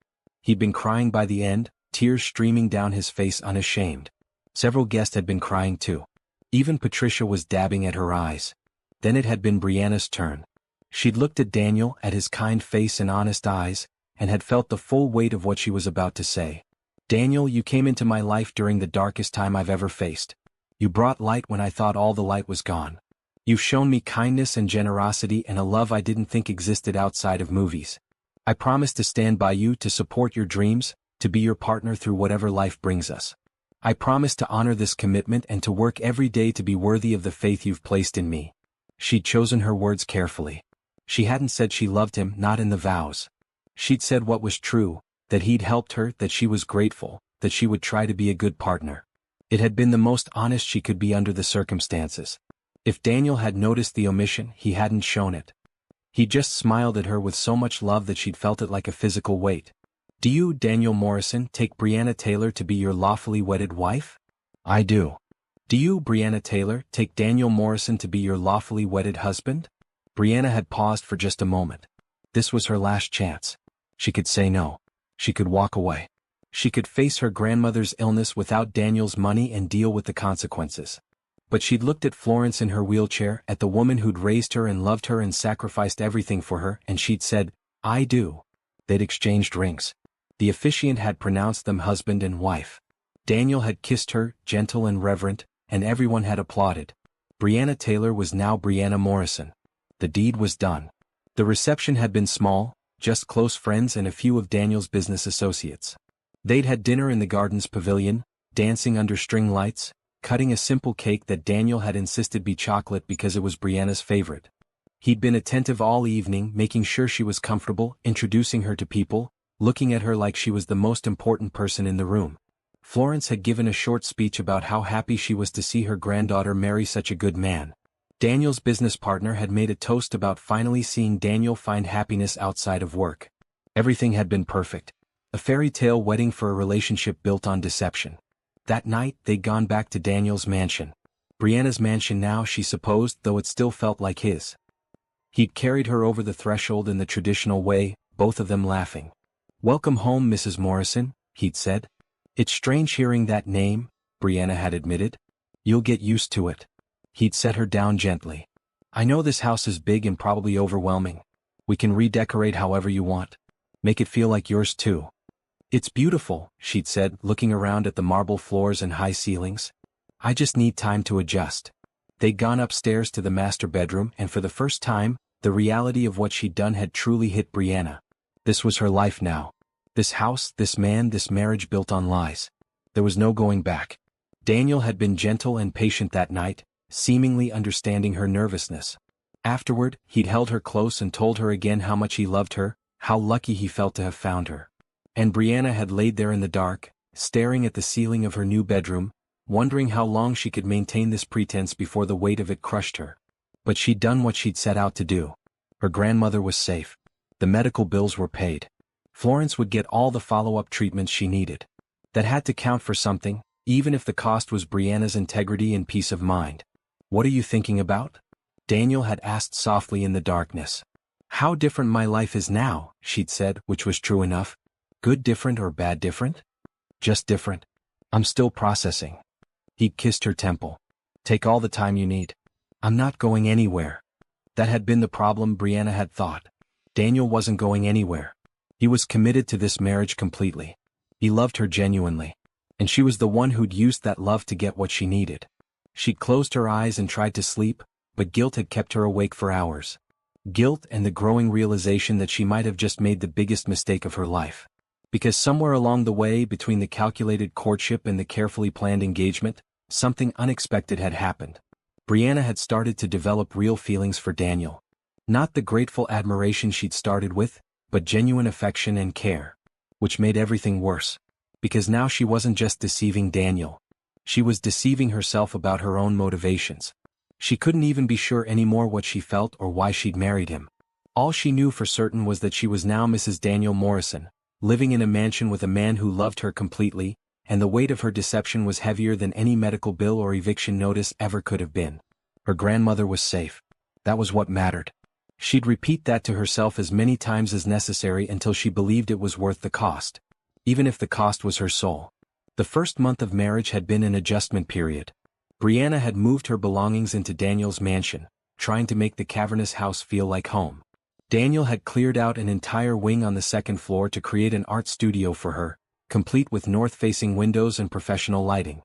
He'd been crying by the end, tears streaming down his face unashamed. Several guests had been crying too. Even Patricia was dabbing at her eyes. Then it had been Brianna's turn. She'd looked at Daniel, at his kind face and honest eyes, and had felt the full weight of what she was about to say. "Daniel, you came into my life during the darkest time I've ever faced. You brought light when I thought all the light was gone. You've shown me kindness and generosity and a love I didn't think existed outside of movies. I promise to stand by you, to support your dreams, to be your partner through whatever life brings us. I promise to honor this commitment and to work every day to be worthy of the faith you've placed in me." She'd chosen her words carefully. She hadn't said she loved him, not in the vows. She'd said what was true, that he'd helped her, that she was grateful, that she would try to be a good partner. It had been the most honest she could be under the circumstances. If Daniel had noticed the omission, he hadn't shown it. He just smiled at her with so much love that she'd felt it like a physical weight. "Do you, Daniel Morrison, take Brianna Taylor to be your lawfully wedded wife?" "I do." "Do you, Brianna Taylor, take Daniel Morrison to be your lawfully wedded husband?" Brianna had paused for just a moment. This was her last chance. She could say no. She could walk away. She could face her grandmother's illness without Daniel's money and deal with the consequences. But she'd looked at Florence in her wheelchair, at the woman who'd raised her and loved her and sacrificed everything for her, and she'd said, "I do." They'd exchanged rings. The officiant had pronounced them husband and wife. Daniel had kissed her, gentle and reverent, and everyone had applauded. Brianna Taylor was now Brianna Morrison. The deed was done. The reception had been small, just close friends and a few of Daniel's business associates. They'd had dinner in the garden's pavilion, dancing under string lights, cutting a simple cake that Daniel had insisted be chocolate because it was Brianna's favorite. He'd been attentive all evening, making sure she was comfortable, introducing her to people, looking at her like she was the most important person in the room. Florence had given a short speech about how happy she was to see her granddaughter marry such a good man. Daniel's business partner had made a toast about finally seeing Daniel find happiness outside of work. Everything had been perfect. A fairy tale wedding for a relationship built on deception. That night, they'd gone back to Daniel's mansion. Brianna's mansion now, she supposed, though it still felt like his. He'd carried her over the threshold in the traditional way, both of them laughing. "Welcome home, Mrs. Morrison," he'd said. "It's strange hearing that name," Brianna had admitted. "You'll get used to it." He'd set her down gently. "I know this house is big and probably overwhelming. We can redecorate however you want. Make it feel like yours too." "It's beautiful," she'd said, looking around at the marble floors and high ceilings. "I just need time to adjust." They'd gone upstairs to the master bedroom, and for the first time, the reality of what she'd done had truly hit Brianna. This was her life now. This house, this man, this marriage built on lies. There was no going back. Daniel had been gentle and patient that night, seemingly understanding her nervousness. Afterward, he'd held her close and told her again how much he loved her, how lucky he felt to have found her. And Brianna had laid there in the dark, staring at the ceiling of her new bedroom, wondering how long she could maintain this pretense before the weight of it crushed her. But she'd done what she'd set out to do. Her grandmother was safe. The medical bills were paid. Florence would get all the follow-up treatments she needed. That had to count for something, even if the cost was Brianna's integrity and peace of mind. "What are you thinking about?" Daniel had asked softly in the darkness. How different my life is now, she'd said, which was true enough. Good different or bad different? Just different. I'm still processing. He'd kissed her temple. Take all the time you need. I'm not going anywhere. That had been the problem, Brianna had thought. Daniel wasn't going anywhere. He was committed to this marriage completely. He loved her genuinely. And she was the one who'd used that love to get what she needed. She'd closed her eyes and tried to sleep, but guilt had kept her awake for hours. Guilt and the growing realization that she might have just made the biggest mistake of her life. Because somewhere along the way, between the calculated courtship and the carefully planned engagement, something unexpected had happened. Brianna had started to develop real feelings for Daniel. Not the grateful admiration she'd started with, but genuine affection and care. Which made everything worse. Because now she wasn't just deceiving Daniel. She was deceiving herself about her own motivations. She couldn't even be sure anymore what she felt or why she'd married him. All she knew for certain was that she was now Mrs. Daniel Morrison, living in a mansion with a man who loved her completely, and the weight of her deception was heavier than any medical bill or eviction notice ever could have been. Her grandmother was safe. That was what mattered. She'd repeat that to herself as many times as necessary until she believed it was worth the cost. Even if the cost was her soul. The first month of marriage had been an adjustment period. Brianna had moved her belongings into Daniel's mansion, trying to make the cavernous house feel like home. Daniel had cleared out an entire wing on the second floor to create an art studio for her, complete with north-facing windows and professional lighting.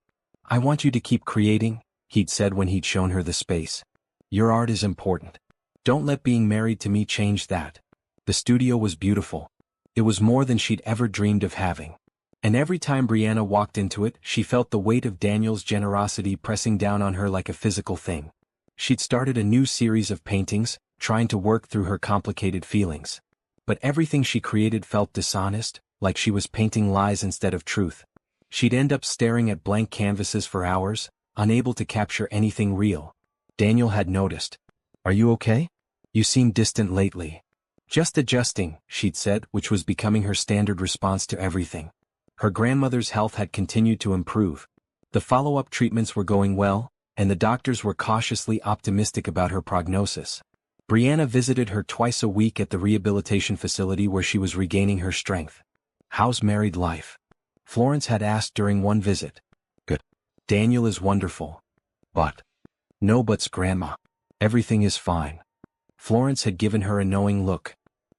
I want you to keep creating, he'd said when he'd shown her the space. Your art is important. Don't let being married to me change that. The studio was beautiful. It was more than she'd ever dreamed of having. And every time Brianna walked into it, she felt the weight of Daniel's generosity pressing down on her like a physical thing. She'd started a new series of paintings, trying to work through her complicated feelings. But everything she created felt dishonest, like she was painting lies instead of truth. She'd end up staring at blank canvases for hours, unable to capture anything real. Daniel had noticed. Are you okay? You seem distant lately. Just adjusting, she'd said, which was becoming her standard response to everything. Her grandmother's health had continued to improve. The follow-up treatments were going well, and the doctors were cautiously optimistic about her prognosis. Brianna visited her twice a week at the rehabilitation facility where she was regaining her strength. How's married life? Florence had asked during one visit. Good. Daniel is wonderful. But. No buts, Grandma. Everything is fine. Florence had given her a knowing look.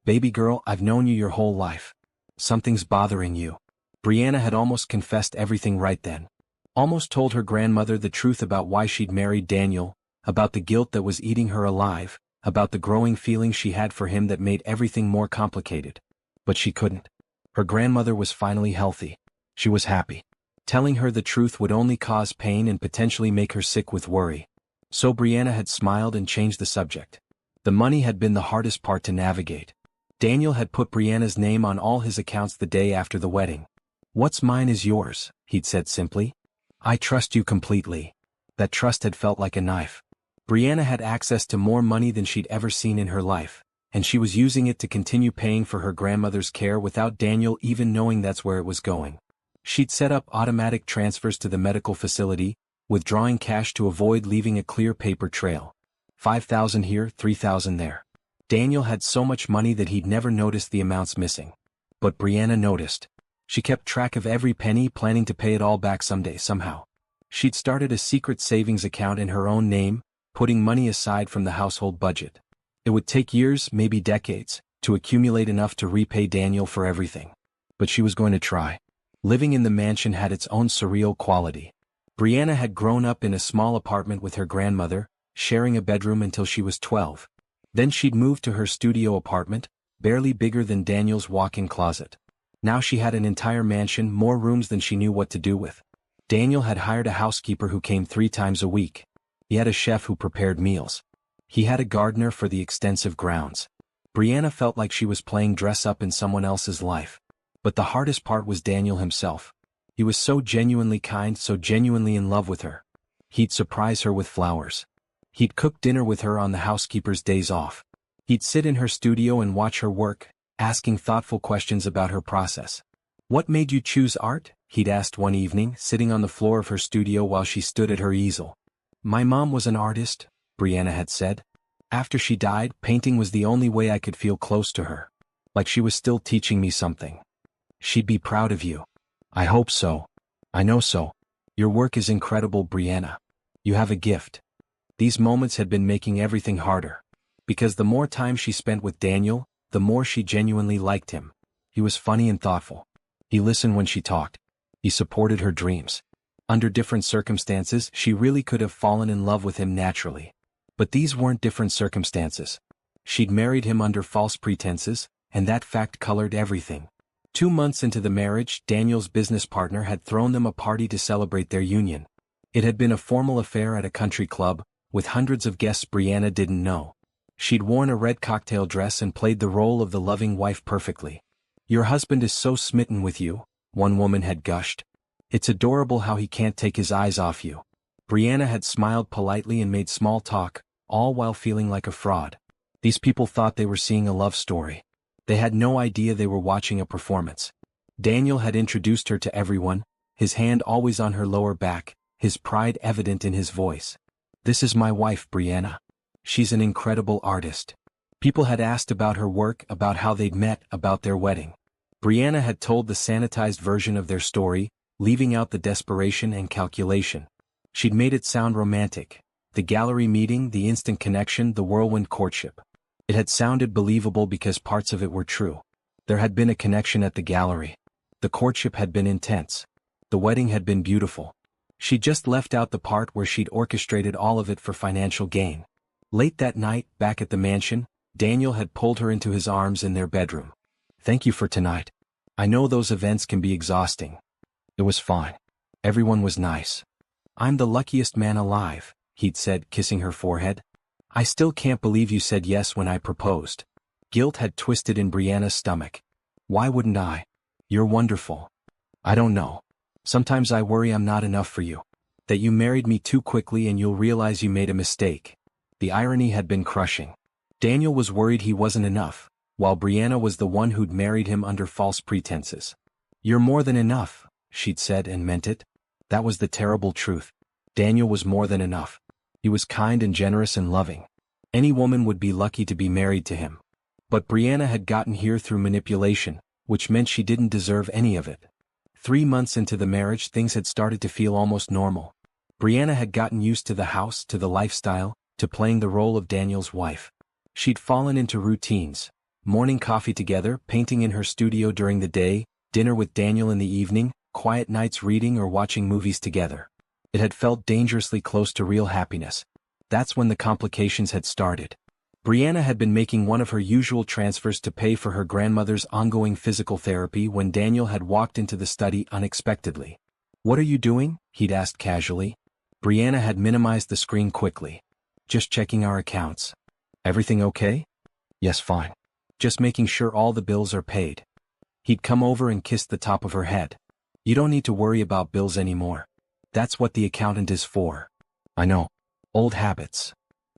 Baby girl, I've known you your whole life. Something's bothering you. Brianna had almost confessed everything right then. Almost told her grandmother the truth about why she'd married Daniel, about the guilt that was eating her alive, about the growing feeling she had for him that made everything more complicated. But she couldn't. Her grandmother was finally healthy. She was happy. Telling her the truth would only cause pain and potentially make her sick with worry. So Brianna had smiled and changed the subject. The money had been the hardest part to navigate. Daniel had put Brianna's name on all his accounts the day after the wedding. What's mine is yours, he'd said simply. I trust you completely. That trust had felt like a knife. Brianna had access to more money than she'd ever seen in her life, and she was using it to continue paying for her grandmother's care without Daniel even knowing that's where it was going. She'd set up automatic transfers to the medical facility, withdrawing cash to avoid leaving a clear paper trail. 5,000 here, 3,000 there. Daniel had so much money that he'd never noticed the amounts missing. But Brianna noticed. She kept track of every penny, planning to pay it all back someday, somehow. She'd started a secret savings account in her own name, putting money aside from the household budget. It would take years, maybe decades, to accumulate enough to repay Daniel for everything. But she was going to try. Living in the mansion had its own surreal quality. Brianna had grown up in a small apartment with her grandmother, sharing a bedroom until she was 12. Then she'd moved to her studio apartment, barely bigger than Daniel's walk-in closet. Now she had an entire mansion, more rooms than she knew what to do with. Daniel had hired a housekeeper who came 3 times a week. He had a chef who prepared meals. He had a gardener for the extensive grounds. Brianna felt like she was playing dress-up in someone else's life. But the hardest part was Daniel himself. He was so genuinely kind, so genuinely in love with her. He'd surprise her with flowers. He'd cook dinner with her on the housekeeper's days off. He'd sit in her studio and watch her work, asking thoughtful questions about her process. What made you choose art? He'd asked one evening, sitting on the floor of her studio while she stood at her easel. My mom was an artist, Brianna had said. After she died, painting was the only way I could feel close to her. Like she was still teaching me something. She'd be proud of you. I hope so. I know so. Your work is incredible, Brianna. You have a gift. These moments had been making everything harder. Because the more time she spent with Daniel, the more she genuinely liked him. He was funny and thoughtful. He listened when she talked. He supported her dreams. Under different circumstances, she really could have fallen in love with him naturally. But these weren't different circumstances. She'd married him under false pretenses, and that fact colored everything. 2 months into the marriage, Daniel's business partner had thrown them a party to celebrate their union. It had been a formal affair at a country club, with hundreds of guests Brianna didn't know. She'd worn a red cocktail dress and played the role of the loving wife perfectly. Your husband is so smitten with you, one woman had gushed. It's adorable how he can't take his eyes off you. Brianna had smiled politely and made small talk, all while feeling like a fraud. These people thought they were seeing a love story. They had no idea they were watching a performance. Daniel had introduced her to everyone, his hand always on her lower back, his pride evident in his voice. This is my wife, Brianna. She's an incredible artist. People had asked about her work, about how they'd met, about their wedding. Brianna had told the sanitized version of their story, leaving out the desperation and calculation. She'd made it sound romantic. The gallery meeting, the instant connection, the whirlwind courtship. It had sounded believable because parts of it were true. There had been a connection at the gallery. The courtship had been intense. The wedding had been beautiful. She'd just left out the part where she'd orchestrated all of it for financial gain. Late that night, back at the mansion, Daniel had pulled her into his arms in their bedroom. Thank you for tonight. I know those events can be exhausting. It was fine. Everyone was nice. I'm the luckiest man alive, he'd said, kissing her forehead. I still can't believe you said yes when I proposed. Guilt had twisted in Brianna's stomach. Why wouldn't I? You're wonderful. I don't know. Sometimes I worry I'm not enough for you. That you married me too quickly and you'll realize you made a mistake. The irony had been crushing. Daniel was worried he wasn't enough, while Brianna was the one who'd married him under false pretenses. You're more than enough, she'd said and meant it. That was the terrible truth. Daniel was more than enough. He was kind and generous and loving. Any woman would be lucky to be married to him. But Brianna had gotten here through manipulation, which meant she didn't deserve any of it. 3 months into the marriage, things had started to feel almost normal. Brianna had gotten used to the house, to the lifestyle, to playing the role of Daniel's wife. She'd fallen into routines. Morning coffee together, painting in her studio during the day, dinner with Daniel in the evening, quiet nights reading or watching movies together. It had felt dangerously close to real happiness. That's when the complications had started. Brianna had been making one of her usual transfers to pay for her grandmother's ongoing physical therapy when Daniel had walked into the study unexpectedly. What are you doing? He'd asked casually. Brianna had minimized the screen quickly. Just checking our accounts. Everything okay? Yes, fine. Just making sure all the bills are paid. He'd come over and kissed the top of her head. You don't need to worry about bills anymore. That's what the accountant is for. I know. Old habits.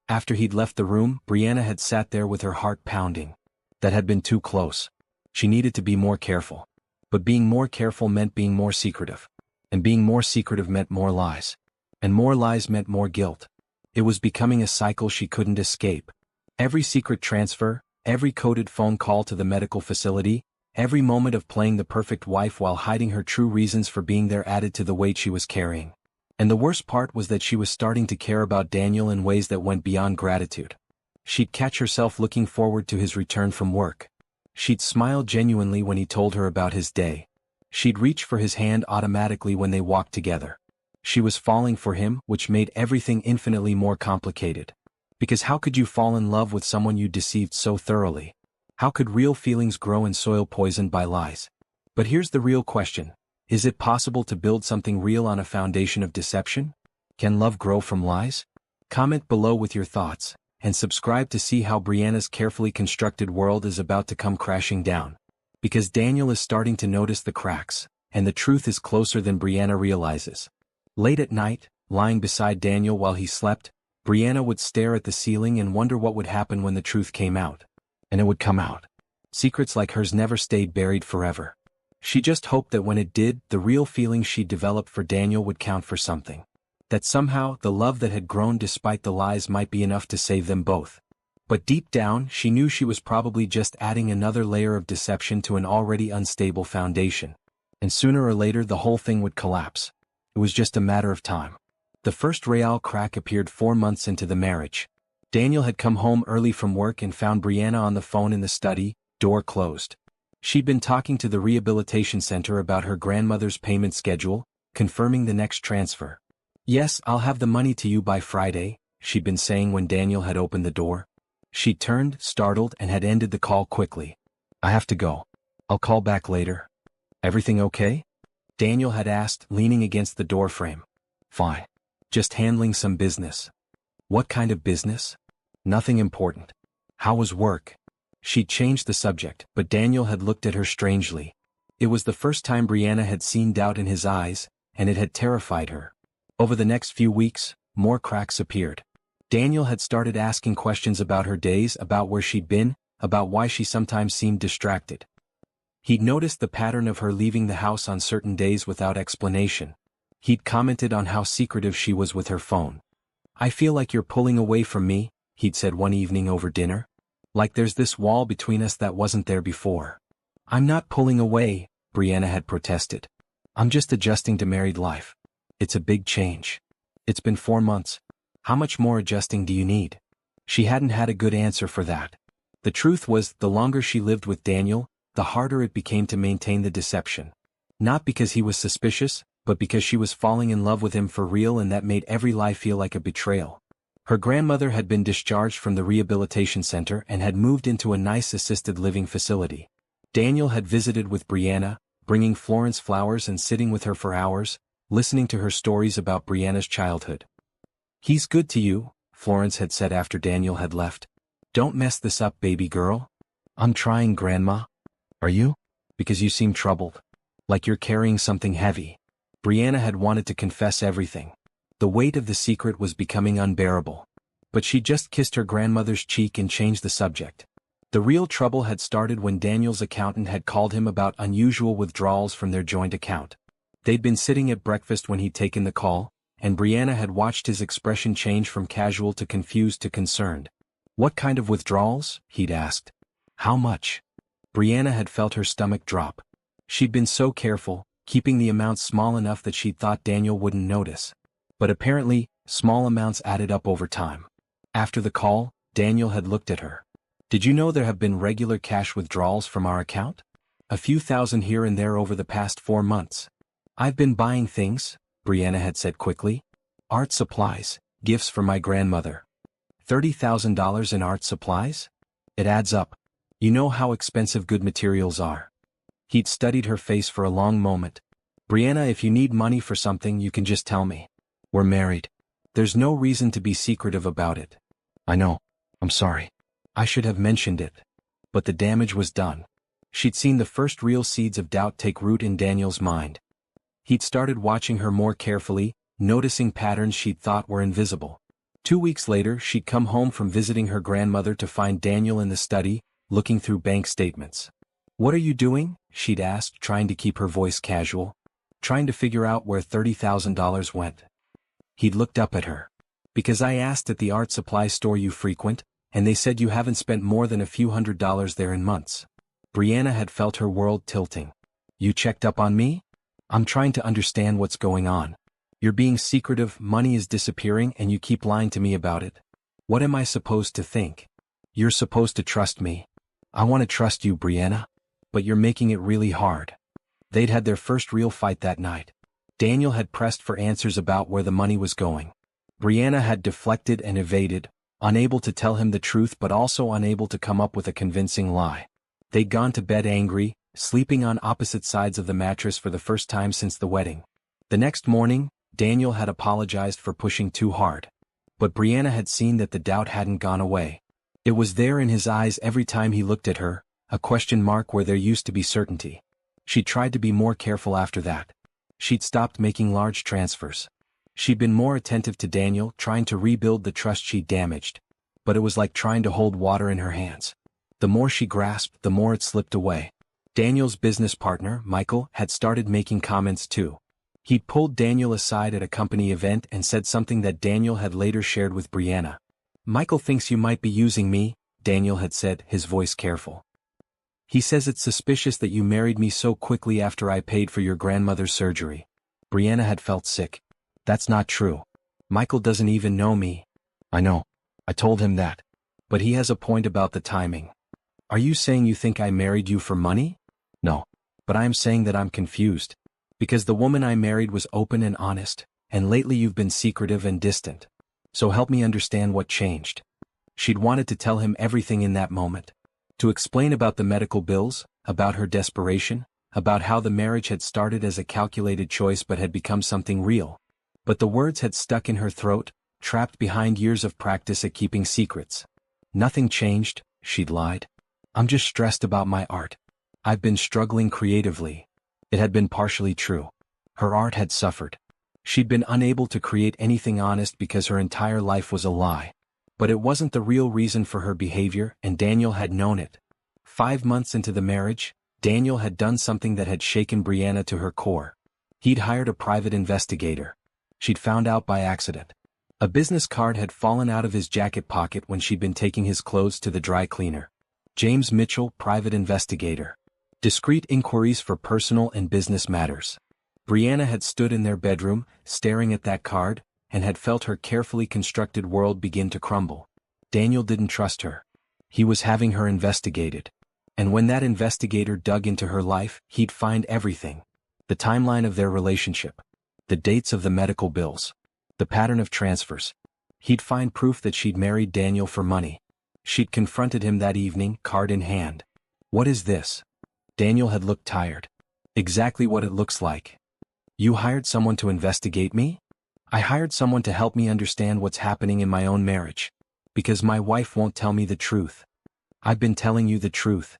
After he'd left the room, Brianna had sat there with her heart pounding. That had been too close. She needed to be more careful. But being more careful meant being more secretive. And being more secretive meant more lies. And more lies meant more guilt. It was becoming a cycle she couldn't escape. Every secret transfer, every coded phone call to the medical facility, every moment of playing the perfect wife while hiding her true reasons for being there added to the weight she was carrying. And the worst part was that she was starting to care about Daniel in ways that went beyond gratitude. She'd catch herself looking forward to his return from work. She'd smile genuinely when he told her about his day. She'd reach for his hand automatically when they walked together. She was falling for him, which made everything infinitely more complicated. Because how could you fall in love with someone you deceived so thoroughly? How could real feelings grow in soil poisoned by lies? But here's the real question. Is it possible to build something real on a foundation of deception? Can love grow from lies? Comment below with your thoughts, and subscribe to see how Brianna's carefully constructed world is about to come crashing down. Because Daniel is starting to notice the cracks, and the truth is closer than Brianna realizes. Late at night, lying beside Daniel while he slept, Brianna would stare at the ceiling and wonder what would happen when the truth came out. And it would come out. Secrets like hers never stayed buried forever. She just hoped that when it did, the real feelings she'd developed for Daniel would count for something. That somehow, the love that had grown despite the lies might be enough to save them both. But deep down, she knew she was probably just adding another layer of deception to an already unstable foundation. And sooner or later the whole thing would collapse. It was just a matter of time. The first real crack appeared 4 months into the marriage. Daniel had come home early from work and found Brianna on the phone in the study, door closed. She'd been talking to the rehabilitation center about her grandmother's payment schedule, confirming the next transfer. "Yes, I'll have the money to you by Friday," she'd been saying when Daniel had opened the door. She turned, startled, and had ended the call quickly. "I have to go. I'll call back later." "Everything okay?" Daniel had asked, leaning against the doorframe. "Fine. Just handling some business." "What kind of business?" "Nothing important." "How was work?" She'd changed the subject, but Daniel had looked at her strangely. It was the first time Brianna had seen doubt in his eyes, and it had terrified her. Over the next few weeks, more cracks appeared. Daniel had started asking questions about her days, about where she'd been, about why she sometimes seemed distracted. He'd noticed the pattern of her leaving the house on certain days without explanation. He'd commented on how secretive she was with her phone. "I feel like you're pulling away from me," he'd said one evening over dinner. "Like there's this wall between us that wasn't there before." "I'm not pulling away," Brianna had protested. "I'm just adjusting to married life. It's a big change. It's been 4 months. How much more adjusting do you need?" She hadn't had a good answer for that. The truth was, the longer she lived with Daniel, the harder it became to maintain the deception. Not because he was suspicious, but because she was falling in love with him for real, and that made every lie feel like a betrayal. Her grandmother had been discharged from the rehabilitation center and had moved into a nice assisted living facility. Daniel had visited with Brianna, bringing Florence flowers and sitting with her for hours, listening to her stories about Brianna's childhood. "He's good to you," Florence had said after Daniel had left. "Don't mess this up, baby girl." "I'm trying, Grandma." "Are you?" "Because you seem troubled. Like you're carrying something heavy." Brianna had wanted to confess everything. The weight of the secret was becoming unbearable. But she just kissed her grandmother's cheek and changed the subject. The real trouble had started when Daniel's accountant had called him about unusual withdrawals from their joint account. They'd been sitting at breakfast when he'd taken the call, and Brianna had watched his expression change from casual to confused to concerned. "What kind of withdrawals?" he'd asked. "How much?" Brianna had felt her stomach drop. She'd been so careful, keeping the amounts small enough that she'd thought Daniel wouldn't notice. But apparently, small amounts added up over time. After the call, Daniel had looked at her. "Did you know there have been regular cash withdrawals from our account? A few thousand here and there over the past 4 months. I've been buying things," Brianna had said quickly. "Art supplies, gifts for my grandmother." $30,000 in art supplies? It adds up. You know how expensive good materials are. He'd studied her face for a long moment. "Brianna, if you need money for something, you can just tell me. We're married. There's no reason to be secretive about it." "I know. I'm sorry. I should have mentioned it." But the damage was done. She'd seen the first real seeds of doubt take root in Daniel's mind. He'd started watching her more carefully, noticing patterns she'd thought were invisible. 2 weeks later, she'd come home from visiting her grandmother to find Daniel in the study, looking through bank statements. "What are you doing?" she'd asked, trying to keep her voice casual. "Trying to figure out where $30,000 went." He'd looked up at her. "Because I asked at the art supply store you frequent, and they said you haven't spent more than a few $100s there in months." Brianna had felt her world tilting. "You checked up on me? I'm trying to understand what's going on. You're being secretive, money is disappearing, and you keep lying to me about it. What am I supposed to think?" "You're supposed to trust me." "I want to trust you, Brianna. But you're making it really hard." They'd had their first real fight that night. Daniel had pressed for answers about where the money was going. Brianna had deflected and evaded, unable to tell him the truth but also unable to come up with a convincing lie. They'd gone to bed angry, sleeping on opposite sides of the mattress for the first time since the wedding. The next morning, Daniel had apologized for pushing too hard. But Brianna had seen that the doubt hadn't gone away. It was there in his eyes every time he looked at her, a question mark where there used to be certainty. She tried to be more careful after that. She'd stopped making large transfers. She'd been more attentive to Daniel, trying to rebuild the trust she'd damaged. But it was like trying to hold water in her hands. The more she grasped, the more it slipped away. Daniel's business partner, Michael, had started making comments too. He'd pulled Daniel aside at a company event and said something that Daniel had later shared with Brianna. "Michael thinks you might be using me," Daniel had said, his voice careful. He says it's suspicious that you married me so quickly after I paid for your grandmother's surgery. Brianna had felt sick. That's not true. Michael doesn't even know me. I know. I told him that. But he has a point about the timing. Are you saying you think I married you for money? No. But I'm saying that I'm confused. Because the woman I married was open and honest, and lately you've been secretive and distant. So help me understand what changed. She'd wanted to tell him everything in that moment. To explain about the medical bills, about her desperation, about how the marriage had started as a calculated choice but had become something real. But the words had stuck in her throat, trapped behind years of practice at keeping secrets. Nothing changed, she'd lied. I'm just stressed about my art. I've been struggling creatively. It had been partially true. Her art had suffered. She'd been unable to create anything honest because her entire life was a lie. But it wasn't the real reason for her behavior, and Daniel had known it. 5 months into the marriage, Daniel had done something that had shaken Brianna to her core. He'd hired a private investigator. She'd found out by accident. A business card had fallen out of his jacket pocket when she'd been taking his clothes to the dry cleaner. James Mitchell, private investigator. Discreet inquiries for personal and business matters. Brianna had stood in their bedroom, staring at that card, and had felt her carefully constructed world begin to crumble. Daniel didn't trust her. He was having her investigated. And when that investigator dug into her life, he'd find everything. The timeline of their relationship. The dates of the medical bills. The pattern of transfers. He'd find proof that she'd married Daniel for money. She'd confronted him that evening, card in hand. What is this? Daniel had looked tired. Exactly what it looks like. You hired someone to investigate me? I hired someone to help me understand what's happening in my own marriage. Because my wife won't tell me the truth. I've been telling you the truth.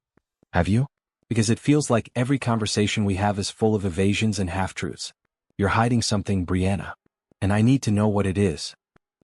Have you? Because it feels like every conversation we have is full of evasions and half-truths. You're hiding something, Brianna. And I need to know what it is.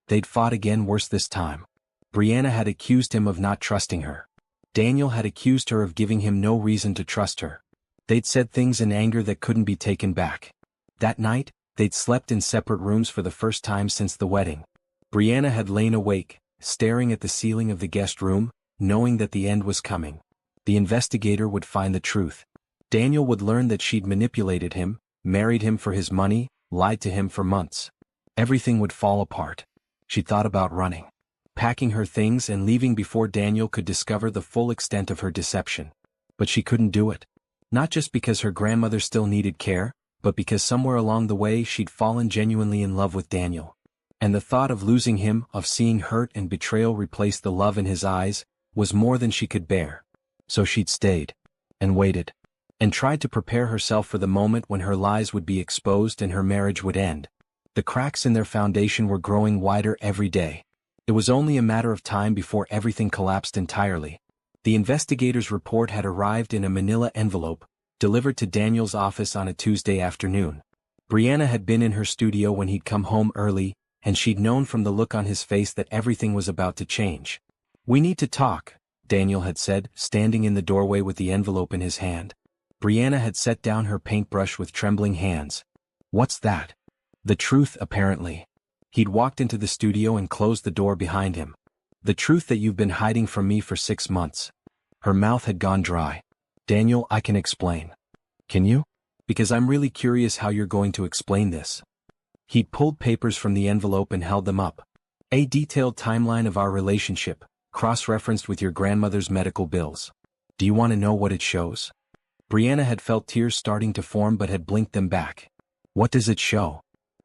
They'd fought again, worse this time. Brianna had accused him of not trusting her. Daniel had accused her of giving him no reason to trust her. They'd said things in anger that couldn't be taken back. That night, they'd slept in separate rooms for the first time since the wedding. Brianna had lain awake, staring at the ceiling of the guest room, knowing that the end was coming. The investigator would find the truth. Daniel would learn that she'd manipulated him, married him for his money, lied to him for months. Everything would fall apart. She thought about running, packing her things and leaving before Daniel could discover the full extent of her deception. But she couldn't do it. Not just because her grandmother still needed care, but because somewhere along the way she'd fallen genuinely in love with Daniel. And the thought of losing him, of seeing hurt and betrayal replace the love in his eyes, was more than she could bear. So she'd stayed, and waited, and tried to prepare herself for the moment when her lies would be exposed and her marriage would end. The cracks in their foundation were growing wider every day. It was only a matter of time before everything collapsed entirely. The investigator's report had arrived in a manila envelope, delivered to Daniel's office on a Tuesday afternoon. Brianna had been in her studio when he'd come home early, and she'd known from the look on his face that everything was about to change. We need to talk, Daniel had said, standing in the doorway with the envelope in his hand. Brianna had set down her paintbrush with trembling hands. What's that? The truth, apparently. He'd walked into the studio and closed the door behind him. The truth that you've been hiding from me for 6 months. Her mouth had gone dry. Daniel, I can explain. Can you? Because I'm really curious how you're going to explain this. He'd pulled papers from the envelope and held them up. A detailed timeline of our relationship, cross-referenced with your grandmother's medical bills. Do you want to know what it shows? Brianna had felt tears starting to form but had blinked them back. What does it show?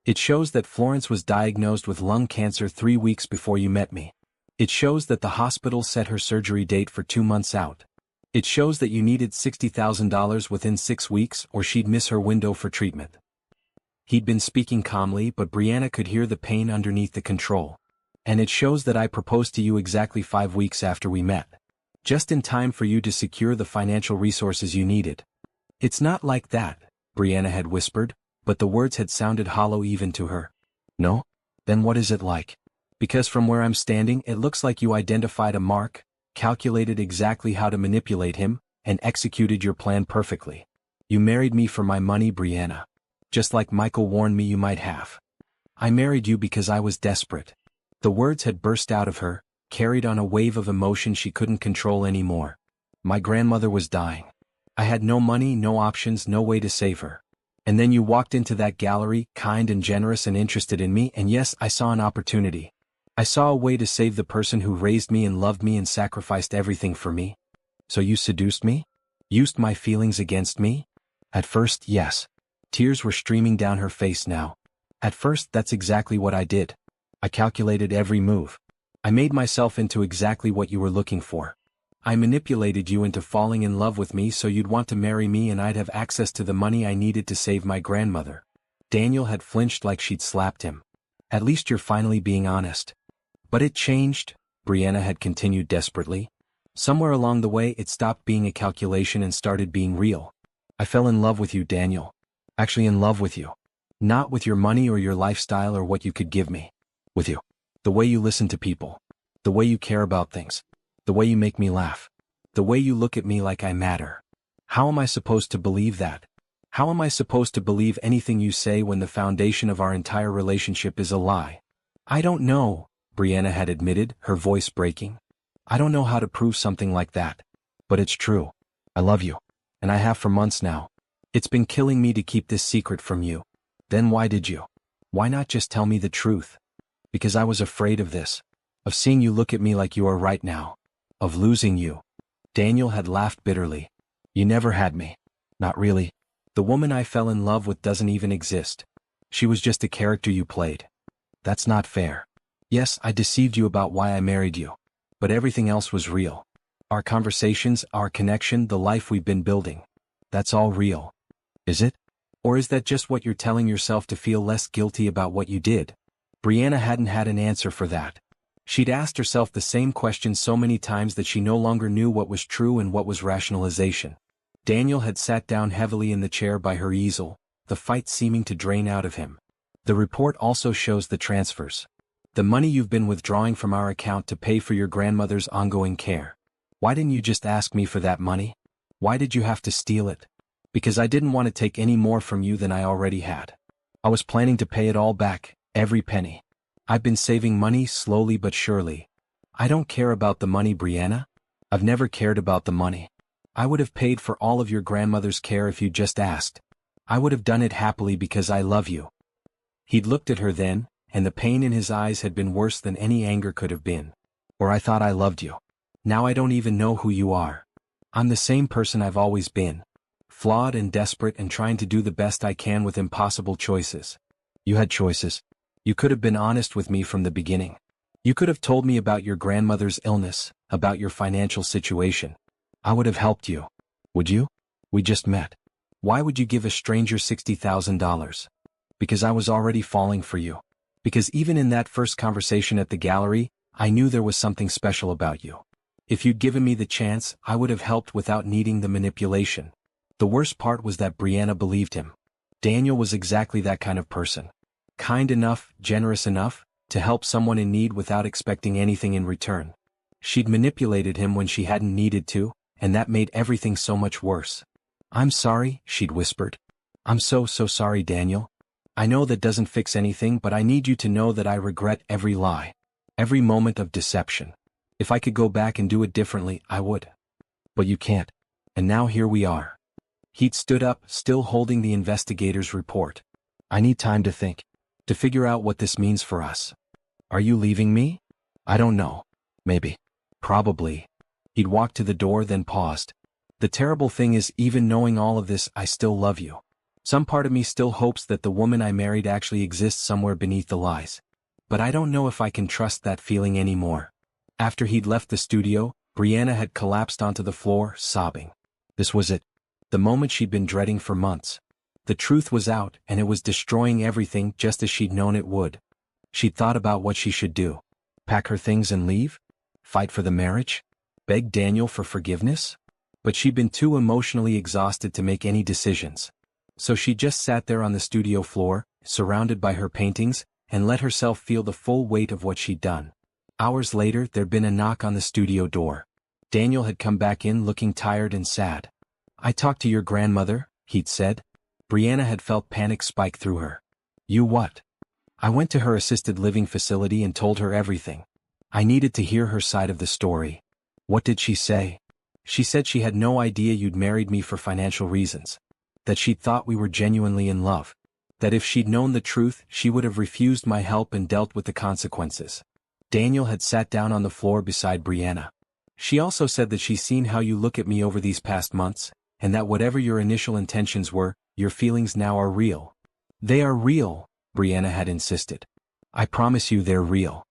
It shows that Florence was diagnosed with lung cancer 3 weeks before you met me. It shows that the hospital set her surgery date for 2 months out. It shows that you needed $60,000 within 6 weeks or she'd miss her window for treatment. He'd been speaking calmly, but Brianna could hear the pain underneath the control. And it shows that I proposed to you exactly 5 weeks after we met. Just in time for you to secure the financial resources you needed. It's not like that, Brianna had whispered, but the words had sounded hollow even to her. No? Then what is it like? Because from where I'm standing it looks like you identified a mark, calculated exactly how to manipulate him, and executed your plan perfectly. You married me for my money, Brianna. Just like Michael warned me you might have. I married you because I was desperate. The words had burst out of her, carried on a wave of emotion she couldn't control anymore. My grandmother was dying. I had no money, no options, no way to save her. And then you walked into that gallery, kind and generous and interested in me, and yes, I saw an opportunity. I saw a way to save the person who raised me and loved me and sacrificed everything for me. So you seduced me? Used my feelings against me? At first, yes. Tears were streaming down her face now. At first, that's exactly what I did. I calculated every move. I made myself into exactly what you were looking for. I manipulated you into falling in love with me so you'd want to marry me and I'd have access to the money I needed to save my grandmother. Daniel had flinched like she'd slapped him. At least you're finally being honest. But it changed, Brianna had continued desperately. Somewhere along the way it stopped being a calculation and started being real. I fell in love with you, Daniel. Actually in love with you. Not with your money or your lifestyle or what you could give me. With you. The way you listen to people. The way you care about things. The way you make me laugh. The way you look at me like I matter. How am I supposed to believe that? How am I supposed to believe anything you say when the foundation of our entire relationship is a lie? I don't know, Brianna had admitted, her voice breaking. I don't know how to prove something like that. But it's true. I love you. And I have for months now. It's been killing me to keep this secret from you. Then why did you? Why not just tell me the truth? Because I was afraid of this. Of seeing you look at me like you are right now. Of losing you. Daniel had laughed bitterly. You never had me. Not really. The woman I fell in love with doesn't even exist. She was just a character you played. That's not fair. Yes, I deceived you about why I married you. But everything else was real. Our conversations, our connection, the life we've been building. That's all real. Is it? Or is that just what you're telling yourself to feel less guilty about what you did? Brianna hadn't had an answer for that. She'd asked herself the same question so many times that she no longer knew what was true and what was rationalization. Daniel had sat down heavily in the chair by her easel, the fight seeming to drain out of him. The report also shows the transfers. The money you've been withdrawing from our account to pay for your grandmother's ongoing care. Why didn't you just ask me for that money? Why did you have to steal it? Because I didn't want to take any more from you than I already had. I was planning to pay it all back, every penny. I've been saving money slowly but surely. I don't care about the money, Brianna. I've never cared about the money. I would have paid for all of your grandmother's care if you just asked. I would have done it happily because I love you. He'd looked at her then, and the pain in his eyes had been worse than any anger could have been. Or I thought I loved you. Now I don't even know who you are. I'm the same person I've always been. Flawed and desperate and trying to do the best I can with impossible choices. You had choices. You could have been honest with me from the beginning. You could have told me about your grandmother's illness, about your financial situation. I would have helped you. Would you? We just met. Why would you give a stranger $60,000? Because I was already falling for you. Because even in that first conversation at the gallery, I knew there was something special about you. If you'd given me the chance, I would have helped without needing the manipulation. The worst part was that Brianna believed him. Daniel was exactly that kind of person. Kind enough, generous enough, to help someone in need without expecting anything in return. She'd manipulated him when she hadn't needed to, and that made everything so much worse. I'm sorry, she'd whispered. I'm so sorry, Daniel. I know that doesn't fix anything, but I need you to know that I regret every lie. Every moment of deception. If I could go back and do it differently, I would. But you can't. And now here we are. He'd stood up, still holding the investigator's report. I need time to think. To figure out what this means for us. Are you leaving me? I don't know. Maybe. Probably. He'd walked to the door then paused. The terrible thing is, even knowing all of this, I still love you. Some part of me still hopes that the woman I married actually exists somewhere beneath the lies. But I don't know if I can trust that feeling anymore. After he'd left the studio, Brianna had collapsed onto the floor, sobbing. This was it. The moment she'd been dreading for months. The truth was out, and it was destroying everything just as she'd known it would. She'd thought about what she should do. Pack her things and leave? Fight for the marriage? Beg Daniel for forgiveness? But she'd been too emotionally exhausted to make any decisions. So she just sat there on the studio floor, surrounded by her paintings, and let herself feel the full weight of what she'd done. Hours later, there'd been a knock on the studio door. Daniel had come back in looking tired and sad. I talked to your grandmother, he'd said. Brianna had felt panic spike through her. You what? I went to her assisted living facility and told her everything. I needed to hear her side of the story. What did she say? She said she had no idea you'd married me for financial reasons. That she'd thought we were genuinely in love. That if she'd known the truth, she would have refused my help and dealt with the consequences. Daniel had sat down on the floor beside Brianna. She also said that she's seen how you look at me over these past months, and that whatever your initial intentions were, your feelings now are real. They are real, Brianna had insisted. I promise you they're real.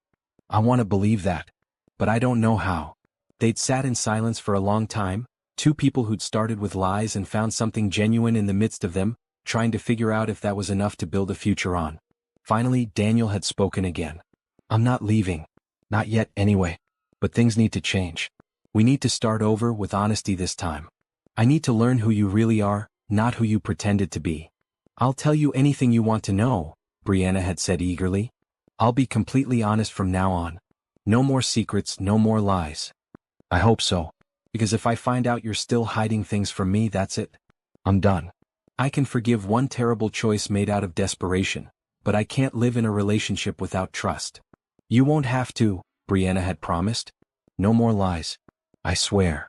I want to believe that. But I don't know how. They'd sat in silence for a long time, two people who'd started with lies and found something genuine in the midst of them, trying to figure out if that was enough to build a future on. Finally, Daniel had spoken again. I'm not leaving. Not yet, anyway. But things need to change. We need to start over with honesty this time. I need to learn who you really are, not who you pretended to be. I'll tell you anything you want to know, Brianna had said eagerly. I'll be completely honest from now on. No more secrets, no more lies. I hope so. Because if I find out you're still hiding things from me, that's it. I'm done. I can forgive one terrible choice made out of desperation, but I can't live in a relationship without trust. You won't have to, Brianna had promised. No more lies. I swear.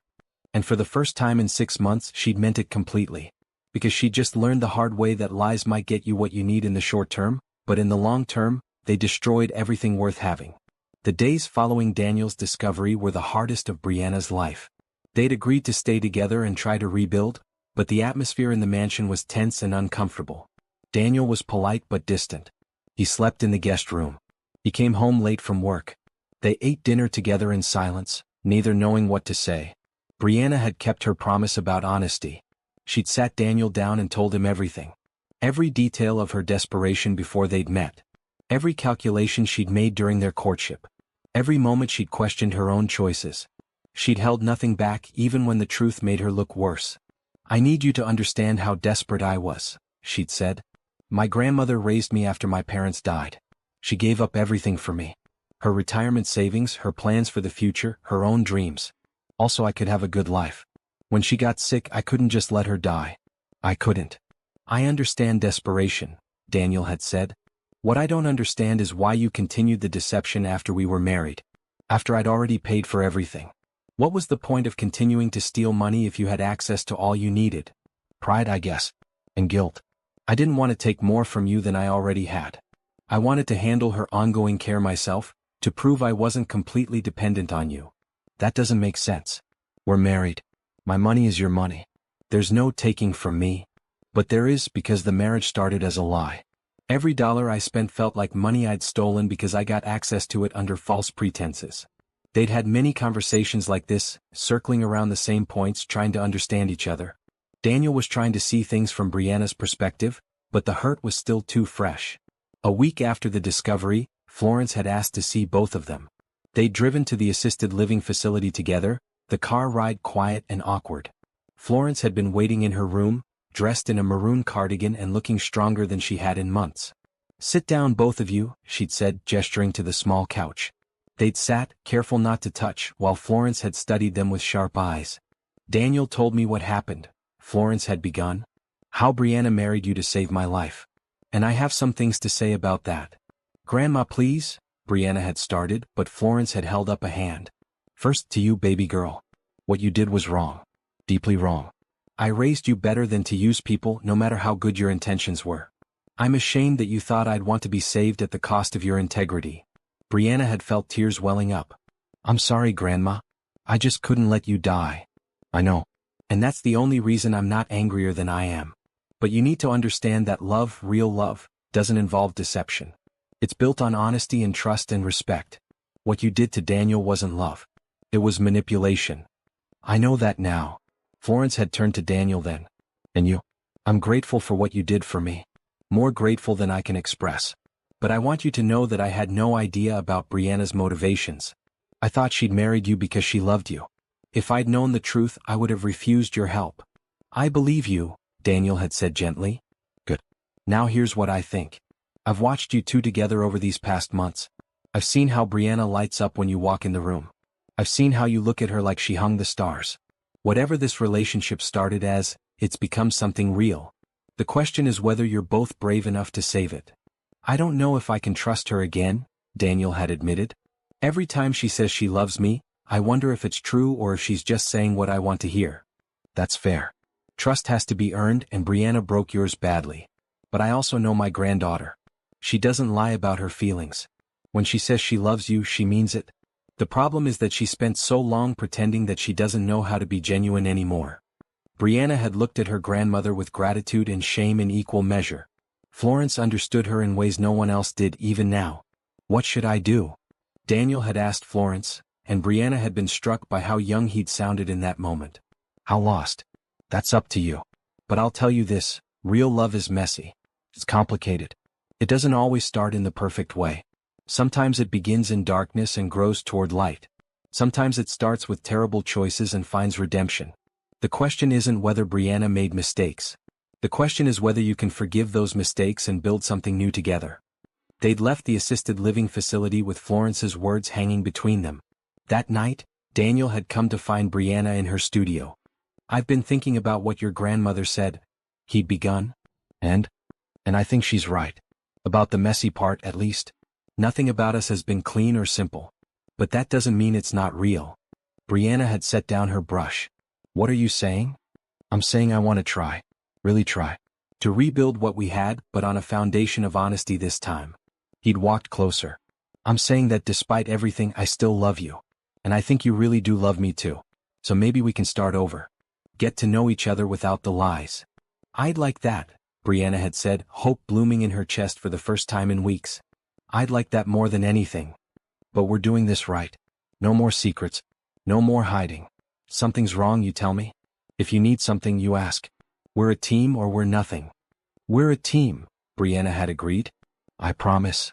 And for the first time in 6 months, she'd meant it completely. Because she'd just learned the hard way that lies might get you what you need in the short term, but in the long term, they destroyed everything worth having. The days following Daniel's discovery were the hardest of Brianna's life. They'd agreed to stay together and try to rebuild, but the atmosphere in the mansion was tense and uncomfortable. Daniel was polite but distant. He slept in the guest room. He came home late from work. They ate dinner together in silence, neither knowing what to say. Brianna had kept her promise about honesty. She'd sat Daniel down and told him everything. Every detail of her desperation before they'd met. Every calculation she'd made during their courtship. Every moment she'd questioned her own choices. She'd held nothing back even when the truth made her look worse. I need you to understand how desperate I was, she'd said. My grandmother raised me after my parents died. She gave up everything for me. Her retirement savings, her plans for the future, her own dreams. Also I could have a good life. When she got sick, I couldn't just let her die. I couldn't. I understand desperation, Daniel had said. What I don't understand is why you continued the deception after we were married. After I'd already paid for everything. What was the point of continuing to steal money if you had access to all you needed? Pride, I guess. And guilt. I didn't want to take more from you than I already had. I wanted to handle her ongoing care myself, to prove I wasn't completely dependent on you. That doesn't make sense. We're married. My money is your money. There's no taking from me. But there is, because the marriage started as a lie. Every dollar I spent felt like money I'd stolen because I got access to it under false pretenses. They'd had many conversations like this, circling around the same points, trying to understand each other. Daniel was trying to see things from Brianna's perspective, but the hurt was still too fresh. A week after the discovery, Florence had asked to see both of them. They'd driven to the assisted living facility together, the car ride quiet and awkward. Florence had been waiting in her room, dressed in a maroon cardigan and looking stronger than she had in months. Sit down, both of you, she'd said, gesturing to the small couch. They'd sat, careful not to touch, while Florence had studied them with sharp eyes. Daniel told me what happened, Florence had begun. How Brianna married you to save my life. And I have some things to say about that. Grandma, please, Brianna had started, but Florence had held up a hand. First, to you, baby girl. What you did was wrong. Deeply wrong. I raised you better than to use people, no matter how good your intentions were. I'm ashamed that you thought I'd want to be saved at the cost of your integrity. Brianna had felt tears welling up. I'm sorry, Grandma. I just couldn't let you die. I know. And that's the only reason I'm not angrier than I am. But you need to understand that love, real love, doesn't involve deception. It's built on honesty and trust and respect. What you did to Daniel wasn't love. It was manipulation. I know that now. Florence had turned to Daniel then. And you? I'm grateful for what you did for me. More grateful than I can express. But I want you to know that I had no idea about Brianna's motivations. I thought she'd married you because she loved you. If I'd known the truth, I would have refused your help. I believe you, Daniel had said gently. Good. Now here's what I think. I've watched you two together over these past months. I've seen how Brianna lights up when you walk in the room. I've seen how you look at her like she hung the stars. Whatever this relationship started as, it's become something real. The question is whether you're both brave enough to save it. I don't know if I can trust her again, Daniel had admitted. Every time she says she loves me, I wonder if it's true or if she's just saying what I want to hear. That's fair. Trust has to be earned, and Brianna broke yours badly. But I also know my granddaughter. She doesn't lie about her feelings. When she says she loves you, she means it. The problem is that she spent so long pretending that she doesn't know how to be genuine anymore. Brianna had looked at her grandmother with gratitude and shame in equal measure. Florence understood her in ways no one else did even now. What should I do? Daniel had asked Florence, and Brianna had been struck by how young he'd sounded in that moment. How lost? That's up to you. But I'll tell you this, real love is messy. It's complicated. It doesn't always start in the perfect way. Sometimes it begins in darkness and grows toward light. Sometimes it starts with terrible choices and finds redemption. The question isn't whether Brianna made mistakes. The question is whether you can forgive those mistakes and build something new together. They'd left the assisted living facility with Florence's words hanging between them. That night, Daniel had come to find Brianna in her studio. I've been thinking about what your grandmother said, he'd begun. And I think she's right. About the messy part, at least. Nothing about us has been clean or simple. But that doesn't mean it's not real. Brianna had set down her brush. What are you saying? I'm saying I want to try. Really try. To rebuild what we had, but on a foundation of honesty this time. He'd walked closer. I'm saying that despite everything, I still love you. And I think you really do love me too. So maybe we can start over. Get to know each other without the lies. I'd like that, Brianna had said, hope blooming in her chest for the first time in weeks. I'd like that more than anything. But we're doing this right. No more secrets. No more hiding. Something's wrong, you tell me? If you need something, you ask. We're a team or we're nothing. We're a team, Brianna had agreed. I promise.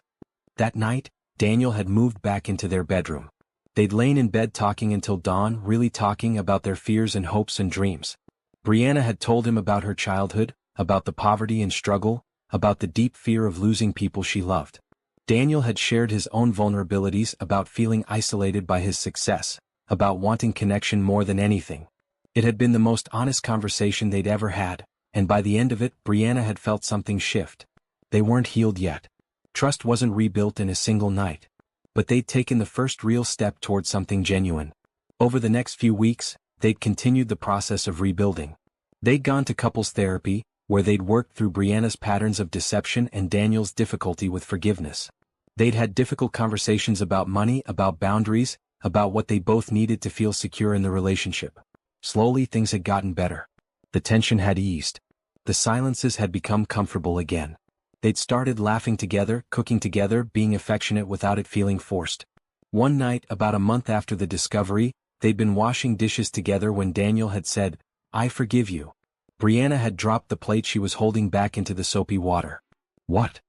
That night, Daniel had moved back into their bedroom. They'd lain in bed talking until dawn, really talking about their fears and hopes and dreams. Brianna had told him about her childhood, about the poverty and struggle, about the deep fear of losing people she loved. Daniel had shared his own vulnerabilities about feeling isolated by his success, about wanting connection more than anything. It had been the most honest conversation they'd ever had, and by the end of it, Brianna had felt something shift. They weren't healed yet. Trust wasn't rebuilt in a single night. But they'd taken the first real step toward something genuine. Over the next few weeks, they'd continued the process of rebuilding. They'd gone to couples therapy, where they'd worked through Brianna's patterns of deception and Daniel's difficulty with forgiveness. They'd had difficult conversations about money, about boundaries, about what they both needed to feel secure in the relationship. Slowly things had gotten better. The tension had eased. The silences had become comfortable again. They'd started laughing together, cooking together, being affectionate without it feeling forced. One night, about a month after the discovery, they'd been washing dishes together when Daniel had said, I forgive you. Brianna had dropped the plate she was holding back into the soapy water. What?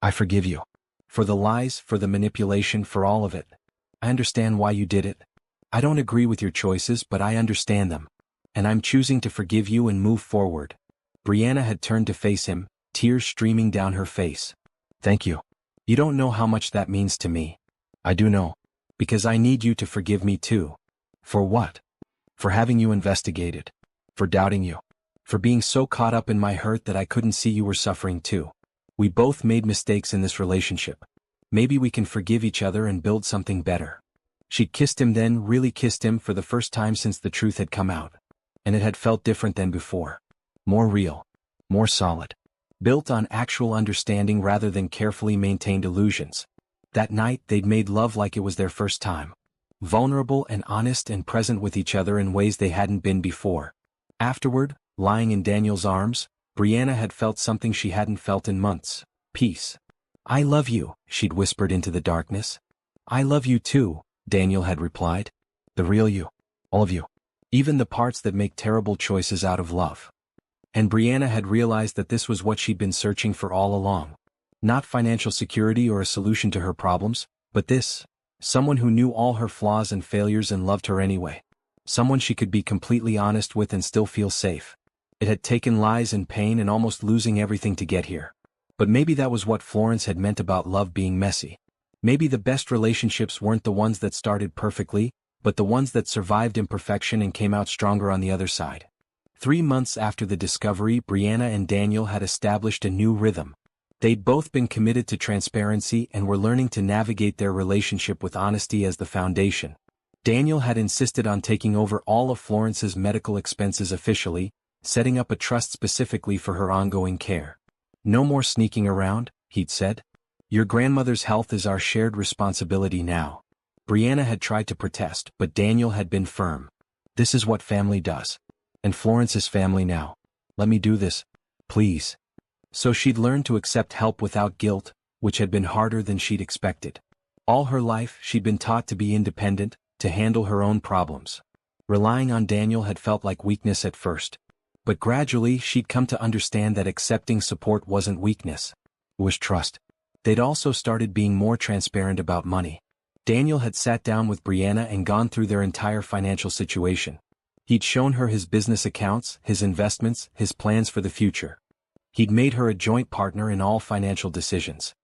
I forgive you. For the lies, for the manipulation, for all of it. I understand why you did it. I don't agree with your choices, but I understand them. And I'm choosing to forgive you and move forward. Brianna had turned to face him, tears streaming down her face. Thank you. You don't know how much that means to me. I do know. Because I need you to forgive me too. For what? For having you investigated. For doubting you. For being so caught up in my hurt that I couldn't see you were suffering too. We both made mistakes in this relationship. Maybe we can forgive each other and build something better. She'd kissed him then, really kissed him for the first time since the truth had come out. And it had felt different than before. More real. More solid. Built on actual understanding rather than carefully maintained illusions. That night they'd made love like it was their first time. Vulnerable and honest and present with each other in ways they hadn't been before. Afterward, lying in Daniel's arms, Brianna had felt something she hadn't felt in months. Peace. I love you, she'd whispered into the darkness. I love you too, Daniel had replied. The real you. All of you. Even the parts that make terrible choices out of love. And Brianna had realized that this was what she'd been searching for all along. Not financial security or a solution to her problems, but this. Someone who knew all her flaws and failures and loved her anyway. Someone she could be completely honest with and still feel safe. It had taken lies and pain and almost losing everything to get here. But maybe that was what Florence had meant about love being messy. Maybe the best relationships weren't the ones that started perfectly, but the ones that survived imperfection and came out stronger on the other side. 3 months after the discovery, Brianna and Daniel had established a new rhythm. They'd both been committed to transparency and were learning to navigate their relationship with honesty as the foundation. Daniel had insisted on taking over all of Florence's medical expenses officially, setting up a trust specifically for her ongoing care. "No more sneaking around," he'd said. "Your grandmother's health is our shared responsibility now." Brianna had tried to protest, but Daniel had been firm. "This is what family does. And Florence is family now. Let me do this, please." So she'd learned to accept help without guilt, which had been harder than she'd expected. All her life she'd been taught to be independent, to handle her own problems. Relying on Daniel had felt like weakness at first. But gradually she'd come to understand that accepting support wasn't weakness. It was trust. They'd also started being more transparent about money. Daniel had sat down with Brianna and gone through their entire financial situation. He'd shown her his business accounts, his investments, his plans for the future. He'd made her a joint partner in all financial decisions.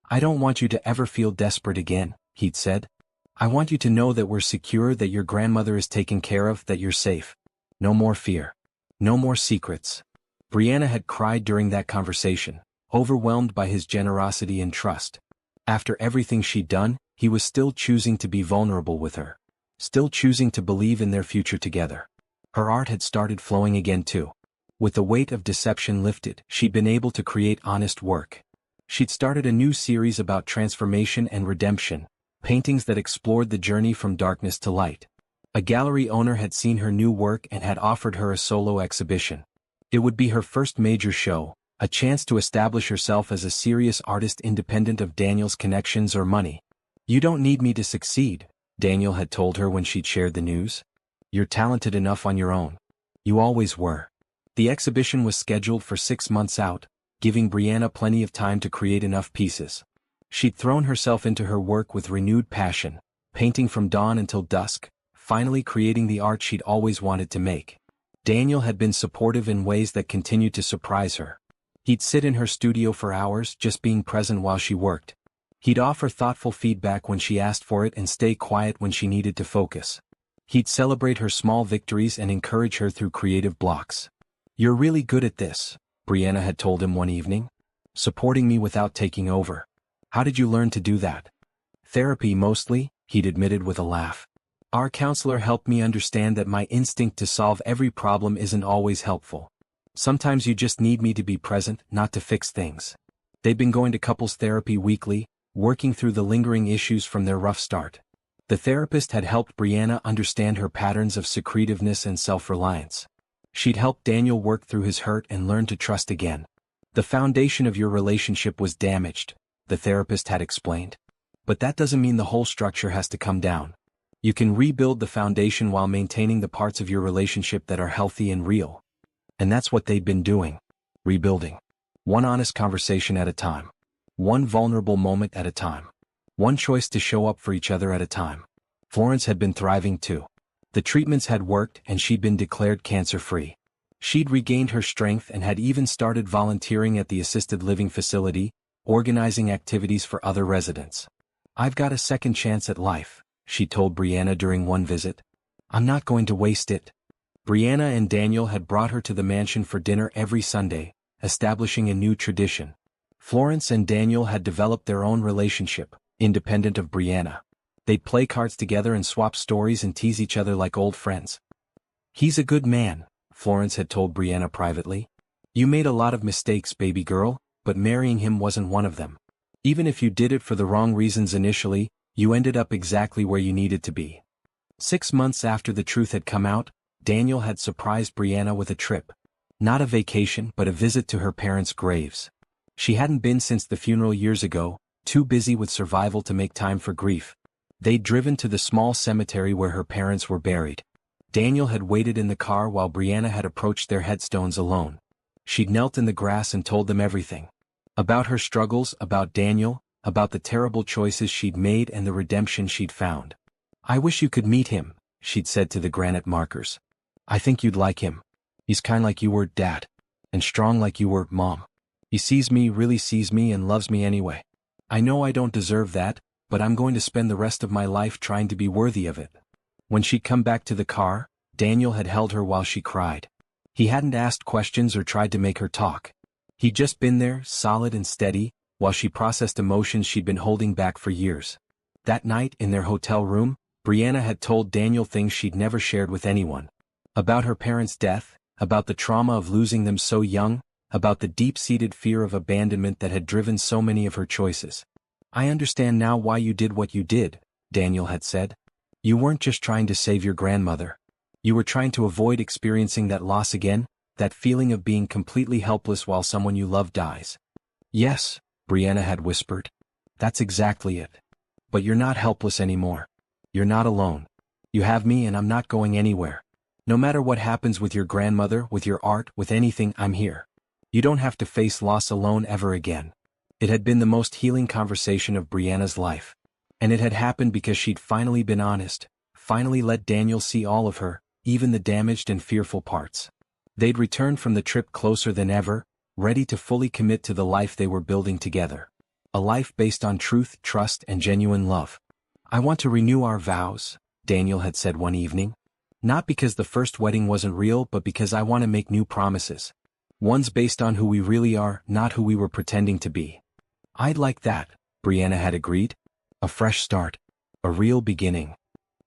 "I don't want you to ever feel desperate again," he'd said. "I want you to know that we're secure, that your grandmother is taken care of, that you're safe. No more fear. No more secrets." Brianna had cried during that conversation, overwhelmed by his generosity and trust. After everything she'd done, he was still choosing to be vulnerable with her. Still choosing to believe in their future together. Her art had started flowing again too. With the weight of deception lifted, she'd been able to create honest work. She'd started a new series about transformation and redemption, paintings that explored the journey from darkness to light. A gallery owner had seen her new work and had offered her a solo exhibition. It would be her first major show, a chance to establish herself as a serious artist independent of Daniel's connections or money. "You don't need me to succeed," Daniel had told her when she'd shared the news. "You're talented enough on your own. You always were." The exhibition was scheduled for 6 months out, giving Brianna plenty of time to create enough pieces. She'd thrown herself into her work with renewed passion, painting from dawn until dusk, finally creating the art she'd always wanted to make. Daniel had been supportive in ways that continued to surprise her. He'd sit in her studio for hours just being present while she worked. He'd offer thoughtful feedback when she asked for it and stay quiet when she needed to focus. He'd celebrate her small victories and encourage her through creative blocks. "You're really good at this," Brianna had told him one evening. "Supporting me without taking over. How did you learn to do that?" "Therapy mostly," he'd admitted with a laugh. "Our counselor helped me understand that my instinct to solve every problem isn't always helpful. Sometimes you just need me to be present, not to fix things." They'd been going to couples therapy weekly, working through the lingering issues from their rough start. The therapist had helped Brianna understand her patterns of secretiveness and self-reliance. She'd helped Daniel work through his hurt and learn to trust again. "The foundation of your relationship was damaged," the therapist had explained. "But that doesn't mean the whole structure has to come down. You can rebuild the foundation while maintaining the parts of your relationship that are healthy and real." And that's what they'd been doing. Rebuilding. One honest conversation at a time. One vulnerable moment at a time. One choice to show up for each other at a time. Florence had been thriving too. The treatments had worked and she'd been declared cancer-free. She'd regained her strength and had even started volunteering at the assisted living facility, organizing activities for other residents. "I've got a second chance at life," she told Brianna during one visit. "I'm not going to waste it." Brianna and Daniel had brought her to the mansion for dinner every Sunday, establishing a new tradition. Florence and Daniel had developed their own relationship, independent of Brianna. They'd play cards together and swap stories and tease each other like old friends. "He's a good man," Florence had told Brianna privately. "You made a lot of mistakes, baby girl, but marrying him wasn't one of them. Even if you did it for the wrong reasons initially, you ended up exactly where you needed to be." 6 months after the truth had come out, Daniel had surprised Brianna with a trip. Not a vacation but a visit to her parents' graves. She hadn't been since the funeral years ago, too busy with survival to make time for grief. They'd driven to the small cemetery where her parents were buried. Daniel had waited in the car while Brianna had approached their headstones alone. She'd knelt in the grass and told them everything. About her struggles, about Daniel, about the terrible choices she'd made and the redemption she'd found. "I wish you could meet him," she'd said to the granite markers. "I think you'd like him. He's kind like you were, Dad. And strong like you were, Mom. He sees me, really sees me and loves me anyway. I know I don't deserve that, but I'm going to spend the rest of my life trying to be worthy of it." When she'd come back to the car, Daniel had held her while she cried. He hadn't asked questions or tried to make her talk. He'd just been there, solid and steady, while she processed emotions she'd been holding back for years. That night, in their hotel room, Brianna had told Daniel things she'd never shared with anyone. About her parents' death, about the trauma of losing them so young, about the deep-seated fear of abandonment that had driven so many of her choices. "I understand now why you did what you did," Daniel had said. "You weren't just trying to save your grandmother. You were trying to avoid experiencing that loss again, that feeling of being completely helpless while someone you love dies." "Yes," Brianna had whispered. "That's exactly it. But you're not helpless anymore. You're not alone. You have me and I'm not going anywhere. No matter what happens with your grandmother, with your art, with anything, I'm here. You don't have to face loss alone ever again." It had been the most healing conversation of Brianna's life. And it had happened because she'd finally been honest, finally let Daniel see all of her, even the damaged and fearful parts. They'd returned from the trip closer than ever, ready to fully commit to the life they were building together. A life based on truth, trust, and genuine love. "I want to renew our vows," Daniel had said one evening. "Not because the first wedding wasn't real, but because I want to make new promises. Ones based on who we really are, not who we were pretending to be." "I'd like that," Brianna had agreed. A fresh start. A real beginning.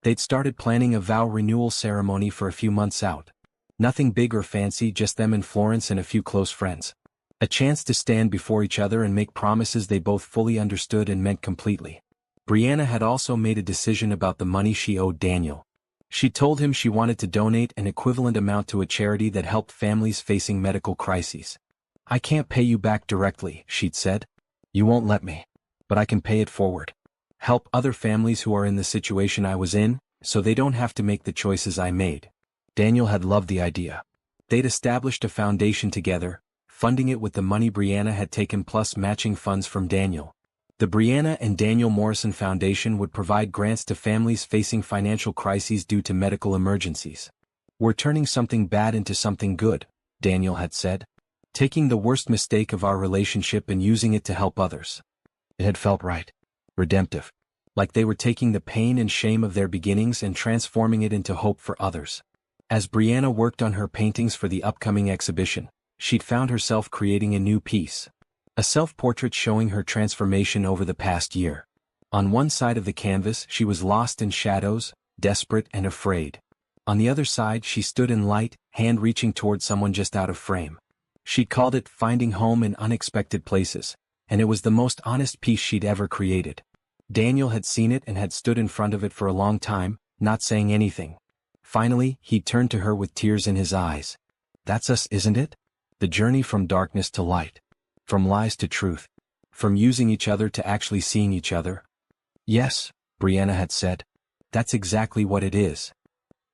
They'd started planning a vow renewal ceremony for a few months out. Nothing big or fancy, just them in Florence and a few close friends. A chance to stand before each other and make promises they both fully understood and meant completely. Brianna had also made a decision about the money she owed Daniel. She told him she wanted to donate an equivalent amount to a charity that helped families facing medical crises. "I can't pay you back directly," she'd said. "You won't let me. But I can pay it forward. Help other families who are in the situation I was in, so they don't have to make the choices I made." Daniel had loved the idea. They'd established a foundation together, funding it with the money Brianna had taken plus matching funds from Daniel. The Brianna and Daniel Morrison Foundation would provide grants to families facing financial crises due to medical emergencies. "We're turning something bad into something good," Daniel had said. "Taking the worst mistake of our relationship and using it to help others." It had felt right. Redemptive. Like they were taking the pain and shame of their beginnings and transforming it into hope for others. As Brianna worked on her paintings for the upcoming exhibition, she'd found herself creating a new piece. A self-portrait showing her transformation over the past year. On one side of the canvas, she was lost in shadows, desperate and afraid. On the other side, she stood in light, hand reaching toward someone just out of frame. She'd called it Finding Home in Unexpected Places, and it was the most honest piece she'd ever created. Daniel had seen it and had stood in front of it for a long time, not saying anything. Finally, he turned to her with tears in his eyes. "That's us, isn't it? The journey from darkness to light. From lies to truth. From using each other to actually seeing each other." "Yes," Brianna had said. "That's exactly what it is."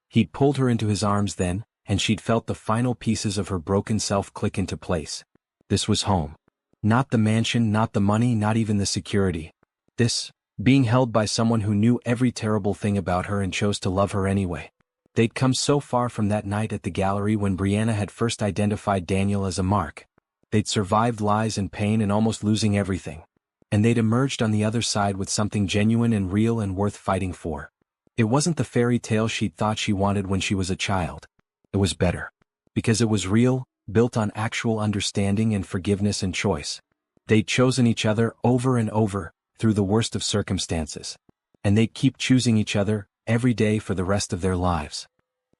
He'd pulled her into his arms then, and she'd felt the final pieces of her broken self click into place. This was home. Not the mansion, not the money, not even the security. This, being held by someone who knew every terrible thing about her and chose to love her anyway. They'd come so far from that night at the gallery when Brianna had first identified Daniel as a mark. They'd survived lies and pain and almost losing everything. And they'd emerged on the other side with something genuine and real and worth fighting for. It wasn't the fairy tale she'd thought she wanted when she was a child. It was better. Because it was real, built on actual understanding and forgiveness and choice. They'd chosen each other over and over, through the worst of circumstances. And they'd keep choosing each other, every day for the rest of their lives.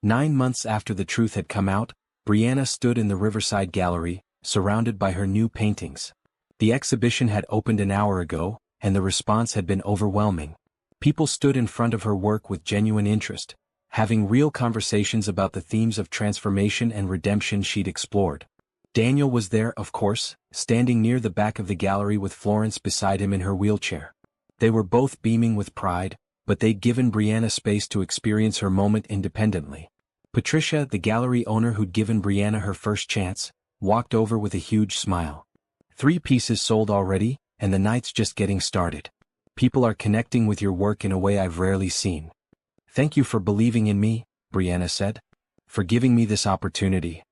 9 months after the truth had come out, Brianna stood in the Riverside Gallery, surrounded by her new paintings. The exhibition had opened an hour ago, and the response had been overwhelming. People stood in front of her work with genuine interest, having real conversations about the themes of transformation and redemption she'd explored. Daniel was there, of course, standing near the back of the gallery with Florence beside him in her wheelchair. They were both beaming with pride, but they'd given Brianna space to experience her moment independently. Patricia, the gallery owner who'd given Brianna her first chance, walked over with a huge smile. 3 pieces sold already, and the night's just getting started. People are connecting with your work in a way I've rarely seen. Thank you for believing in me, Brianna said. For giving me this opportunity.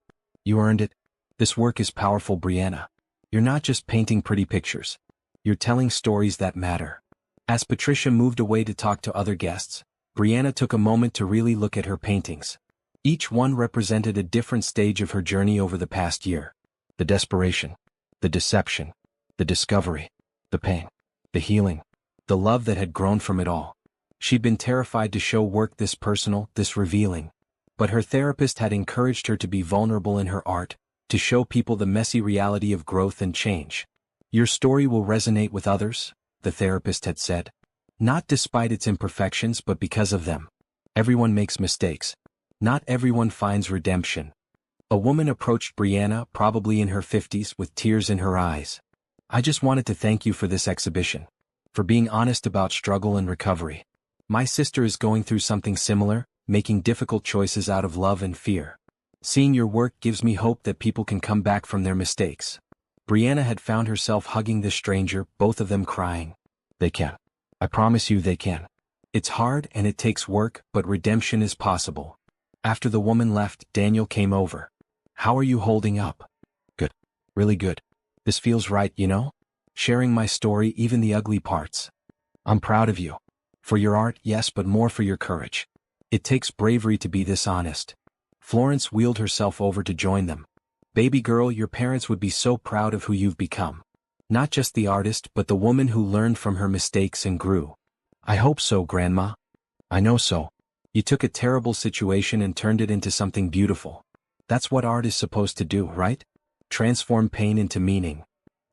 You earned it. This work is powerful, Brianna. You're not just painting pretty pictures. You're telling stories that matter. As Patricia moved away to talk to other guests, Brianna took a moment to really look at her paintings. Each one represented a different stage of her journey over the past year. The desperation. The deception. The discovery. The pain. The healing. The love that had grown from it all. She'd been terrified to show work this personal, this revealing. But her therapist had encouraged her to be vulnerable in her art, to show people the messy reality of growth and change. Your story will resonate with others, the therapist had said. Not despite its imperfections but because of them. Everyone makes mistakes. Not everyone finds redemption. A woman approached Brianna, probably in her 50s, with tears in her eyes. I just wanted to thank you for this exhibition. For being honest about struggle and recovery. My sister is going through something similar, making difficult choices out of love and fear. Seeing your work gives me hope that people can come back from their mistakes. Brianna had found herself hugging this stranger, both of them crying. They can. I promise you they can. It's hard and it takes work, but redemption is possible. After the woman left, Daniel came over. How are you holding up? Good. Really good. This feels right, you know? Sharing my story, even the ugly parts. I'm proud of you. For your art, yes, but more for your courage. It takes bravery to be this honest. Florence wheeled herself over to join them. Baby girl, your parents would be so proud of who you've become. Not just the artist, but the woman who learned from her mistakes and grew. I hope so, Grandma. I know so. You took a terrible situation and turned it into something beautiful. That's what art is supposed to do, right? Transform pain into meaning.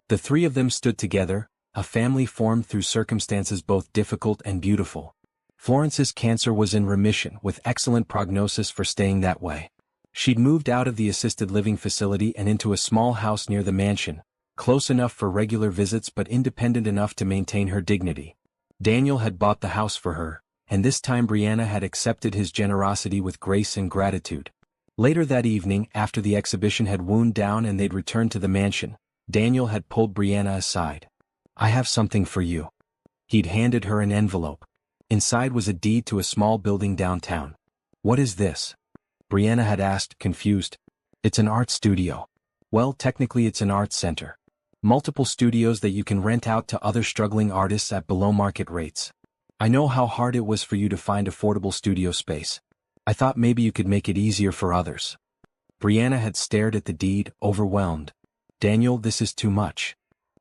The three of them stood together, a family formed through circumstances both difficult and beautiful. Florence's cancer was in remission with excellent prognosis for staying that way. She'd moved out of the assisted living facility and into a small house near the mansion, close enough for regular visits but independent enough to maintain her dignity. Daniel had bought the house for her, and this time Brianna had accepted his generosity with grace and gratitude. Later that evening, after the exhibition had wound down and they'd returned to the mansion, Daniel had pulled Brianna aside. I have something for you. He'd handed her an envelope. Inside was a deed to a small building downtown. What is this? Brianna had asked, confused. It's an art studio. Well, technically it's an art center. Multiple studios that you can rent out to other struggling artists at below market rates. I know how hard it was for you to find affordable studio space. I thought maybe you could make it easier for others. Brianna had stared at the deed, overwhelmed. Daniel, this is too much.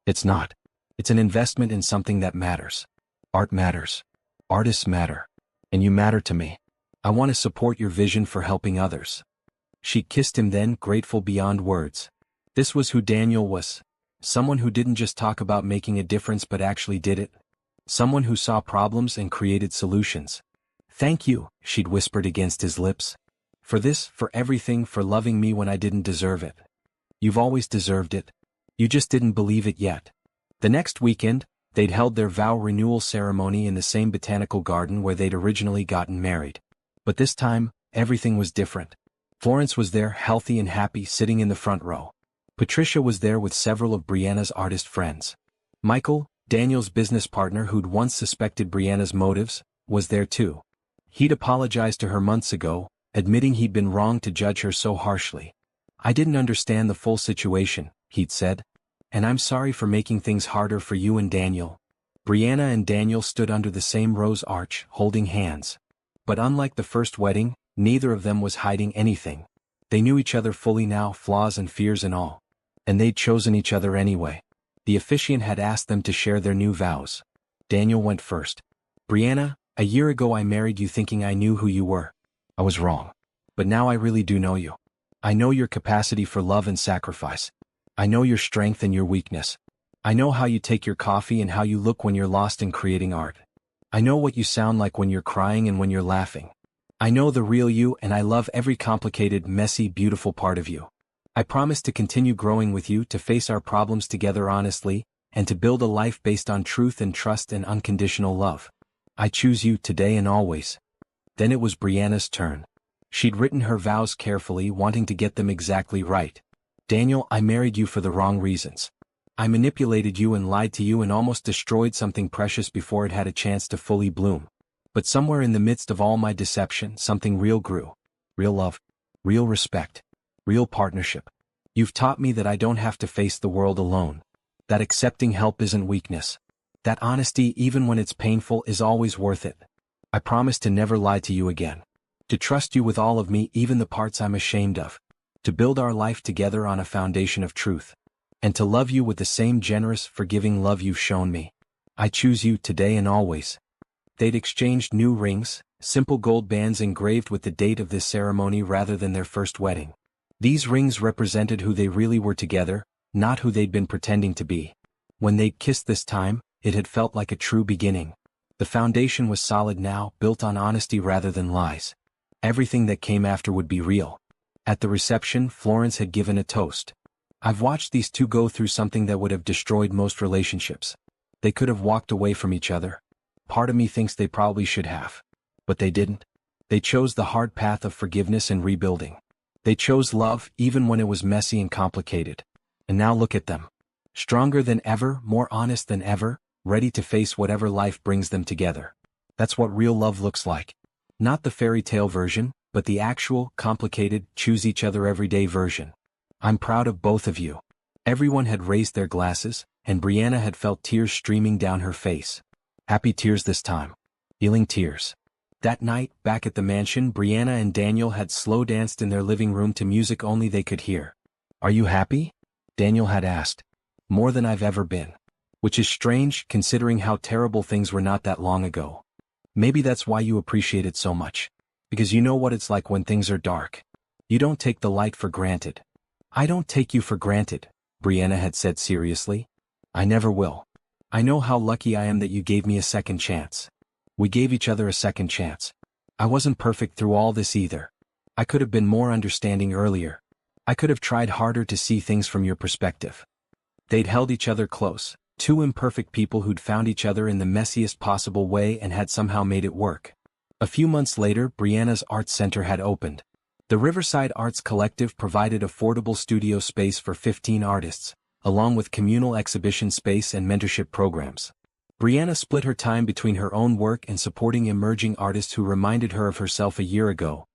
It's not. It's an investment in something that matters. Art matters. Artists matter. And you matter to me. I want to support your vision for helping others. She kissed him then, grateful beyond words. This was who Daniel was. Someone who didn't just talk about making a difference but actually did it. Someone who saw problems and created solutions. Thank you, she'd whispered against his lips. For this, for everything, for loving me when I didn't deserve it. You've always deserved it. You just didn't believe it yet. The next weekend, they'd held their vow renewal ceremony in the same botanical garden where they'd originally gotten married. But this time, everything was different. Florence was there, healthy and happy, sitting in the front row. Patricia was there with several of Brianna's artist friends. Michael, Daniel's business partner who'd once suspected Brianna's motives, was there too. He'd apologized to her months ago, admitting he'd been wrong to judge her so harshly. I didn't understand the full situation, he'd said. And I'm sorry for making things harder for you and Daniel. Brianna and Daniel stood under the same rose arch, holding hands. But unlike the first wedding, neither of them was hiding anything. They knew each other fully now, flaws and fears and all. And they'd chosen each other anyway. The officiant had asked them to share their new vows. Daniel went first. Brianna, a year ago I married you thinking I knew who you were. I was wrong. But now I really do know you. I know your capacity for love and sacrifice. I know your strength and your weakness. I know how you take your coffee and how you look when you're lost in creating art. I know what you sound like when you're crying and when you're laughing. I know the real you and I love every complicated, messy, beautiful part of you. I promise to continue growing with you, to face our problems together honestly, and to build a life based on truth and trust and unconditional love. I choose you today and always. Then it was Brianna's turn. She'd written her vows carefully, wanting to get them exactly right. Daniel, I married you for the wrong reasons. I manipulated you and lied to you and almost destroyed something precious before it had a chance to fully bloom. But somewhere in the midst of all my deception, something real grew. Real love. Real respect. Real partnership. You've taught me that I don't have to face the world alone. That accepting help isn't weakness. That honesty, even when it's painful, is always worth it. I promise to never lie to you again. To trust you with all of me, even the parts I'm ashamed of. To build our life together on a foundation of truth. and to love you with the same generous, forgiving love you've shown me. I choose you today and always. They'd exchanged new rings, simple gold bands engraved with the date of this ceremony rather than their first wedding. These rings represented who they really were together, not who they'd been pretending to be. When they'd kissed this time, it had felt like a true beginning. The foundation was solid now, built on honesty rather than lies. Everything that came after would be real. At the reception, Florence had given a toast. I've watched these two go through something that would have destroyed most relationships. They could have walked away from each other. Part of me thinks they probably should have. But they didn't. They chose the hard path of forgiveness and rebuilding. They chose love, even when it was messy and complicated. And now look at them. Stronger than ever, more honest than ever, ready to face whatever life brings them together. That's what real love looks like. Not the fairy tale version, but the actual, complicated, choose each other everyday version. I'm proud of both of you. Everyone had raised their glasses, and Brianna had felt tears streaming down her face. Happy tears this time. Healing tears. That night, back at the mansion, Brianna and Daniel had slow danced in their living room to music only they could hear. Are you happy? Daniel had asked. More than I've ever been. Which is strange, considering how terrible things were not that long ago. Maybe that's why you appreciate it so much. Because you know what it's like when things are dark. You don't take the light for granted. I don't take you for granted, Brianna had said seriously. I never will. I know how lucky I am that you gave me a second chance. We gave each other a second chance. I wasn't perfect through all this either. I could have been more understanding earlier. I could have tried harder to see things from your perspective. They'd held each other close, two imperfect people who'd found each other in the messiest possible way and had somehow made it work. A few months later, Brianna's art center had opened. The Riverside Arts Collective provided affordable studio space for 15 artists, along with communal exhibition space and mentorship programs. Brianna split her time between her own work and supporting emerging artists who reminded her of herself a year ago.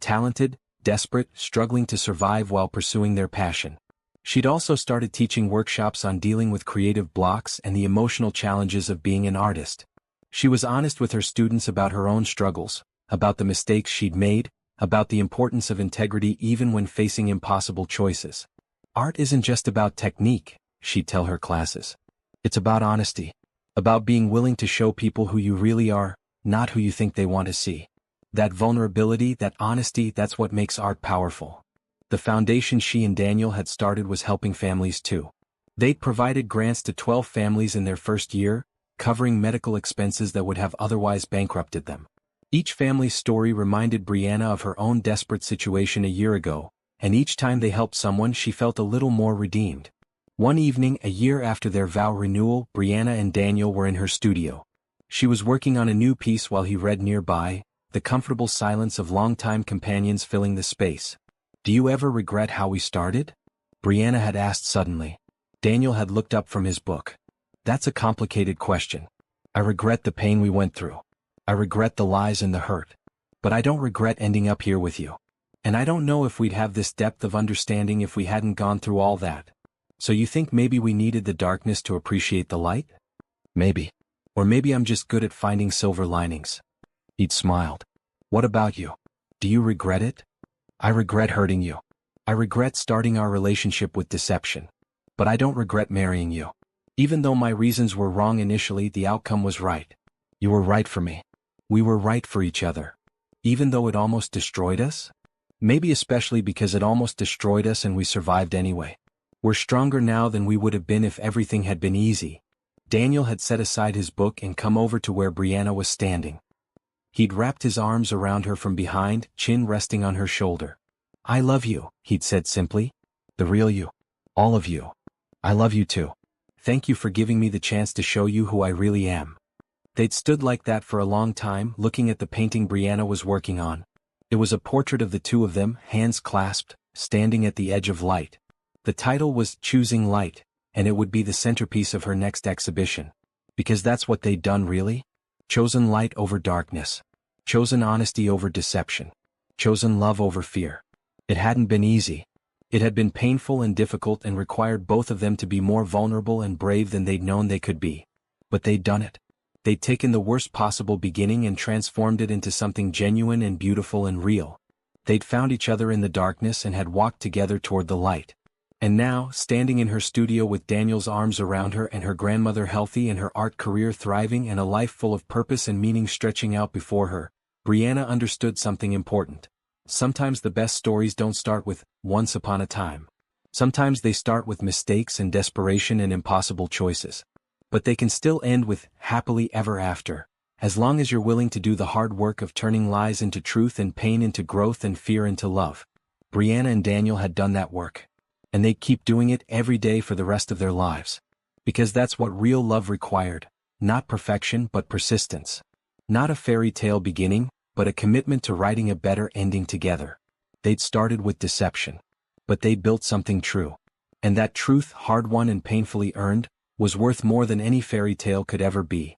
Talented, desperate, struggling to survive while pursuing their passion. She'd also started teaching workshops on dealing with creative blocks and the emotional challenges of being an artist. She was honest with her students about her own struggles, about the mistakes she'd made, about the importance of integrity even when facing impossible choices. Art isn't just about technique, she'd tell her classes. It's about honesty. About being willing to show people who you really are, not who you think they want to see. That vulnerability, that honesty, that's what makes art powerful. The foundation she and Daniel had started was helping families too. They'd provided grants to 12 families in their first year, covering medical expenses that would have otherwise bankrupted them. Each family's story reminded Brianna of her own desperate situation a year ago, and each time they helped someone she felt a little more redeemed. One evening, a year after their vow renewal, Brianna and Daniel were in her studio. She was working on a new piece while he read nearby, the comfortable silence of longtime companions filling the space. Do you ever regret how we started? Brianna had asked suddenly. Daniel had looked up from his book. That's a complicated question. I regret the pain we went through. I regret the lies and the hurt. But I don't regret ending up here with you. And I don't know if we'd have this depth of understanding if we hadn't gone through all that. So you think maybe we needed the darkness to appreciate the light? Maybe. Or maybe I'm just good at finding silver linings. He'd smiled. What about you? Do you regret it? I regret hurting you. I regret starting our relationship with deception. But I don't regret marrying you. Even though my reasons were wrong initially, the outcome was right. You were right for me. We were right for each other. Even though it almost destroyed us? Maybe especially because it almost destroyed us and we survived anyway. We're stronger now than we would have been if everything had been easy. Daniel had set aside his book and come over to where Brianna was standing. He'd wrapped his arms around her from behind, chin resting on her shoulder. I love you, he'd said simply. The real you. All of you. I love you too. Thank you for giving me the chance to show you who I really am. They'd stood like that for a long time, looking at the painting Brianna was working on. It was a portrait of the two of them, hands clasped, standing at the edge of light. The title was Choosing Light, and it would be the centerpiece of her next exhibition. Because that's what they'd done really. Chosen light over darkness. Chosen honesty over deception. Chosen love over fear. It hadn't been easy. It had been painful and difficult and required both of them to be more vulnerable and brave than they'd known they could be. But they'd done it. They'd taken the worst possible beginning and transformed it into something genuine and beautiful and real. They'd found each other in the darkness and had walked together toward the light. And now, standing in her studio with Daniel's arms around her and her grandmother healthy and her art career thriving and a life full of purpose and meaning stretching out before her, Brianna understood something important. Sometimes the best stories don't start with, "once upon a time." Sometimes they start with mistakes and desperation and impossible choices. But they can still end with, "happily ever after," as long as you're willing to do the hard work of turning lies into truth and pain into growth and fear into love. Brianna and Daniel had done that work. And they'd keep doing it every day for the rest of their lives. Because that's what real love required. Not perfection but persistence. Not a fairy tale beginning, but a commitment to writing a better ending together. They'd started with deception. But they built something true. And that truth, hard-won and painfully earned, was worth more than any fairy tale could ever be.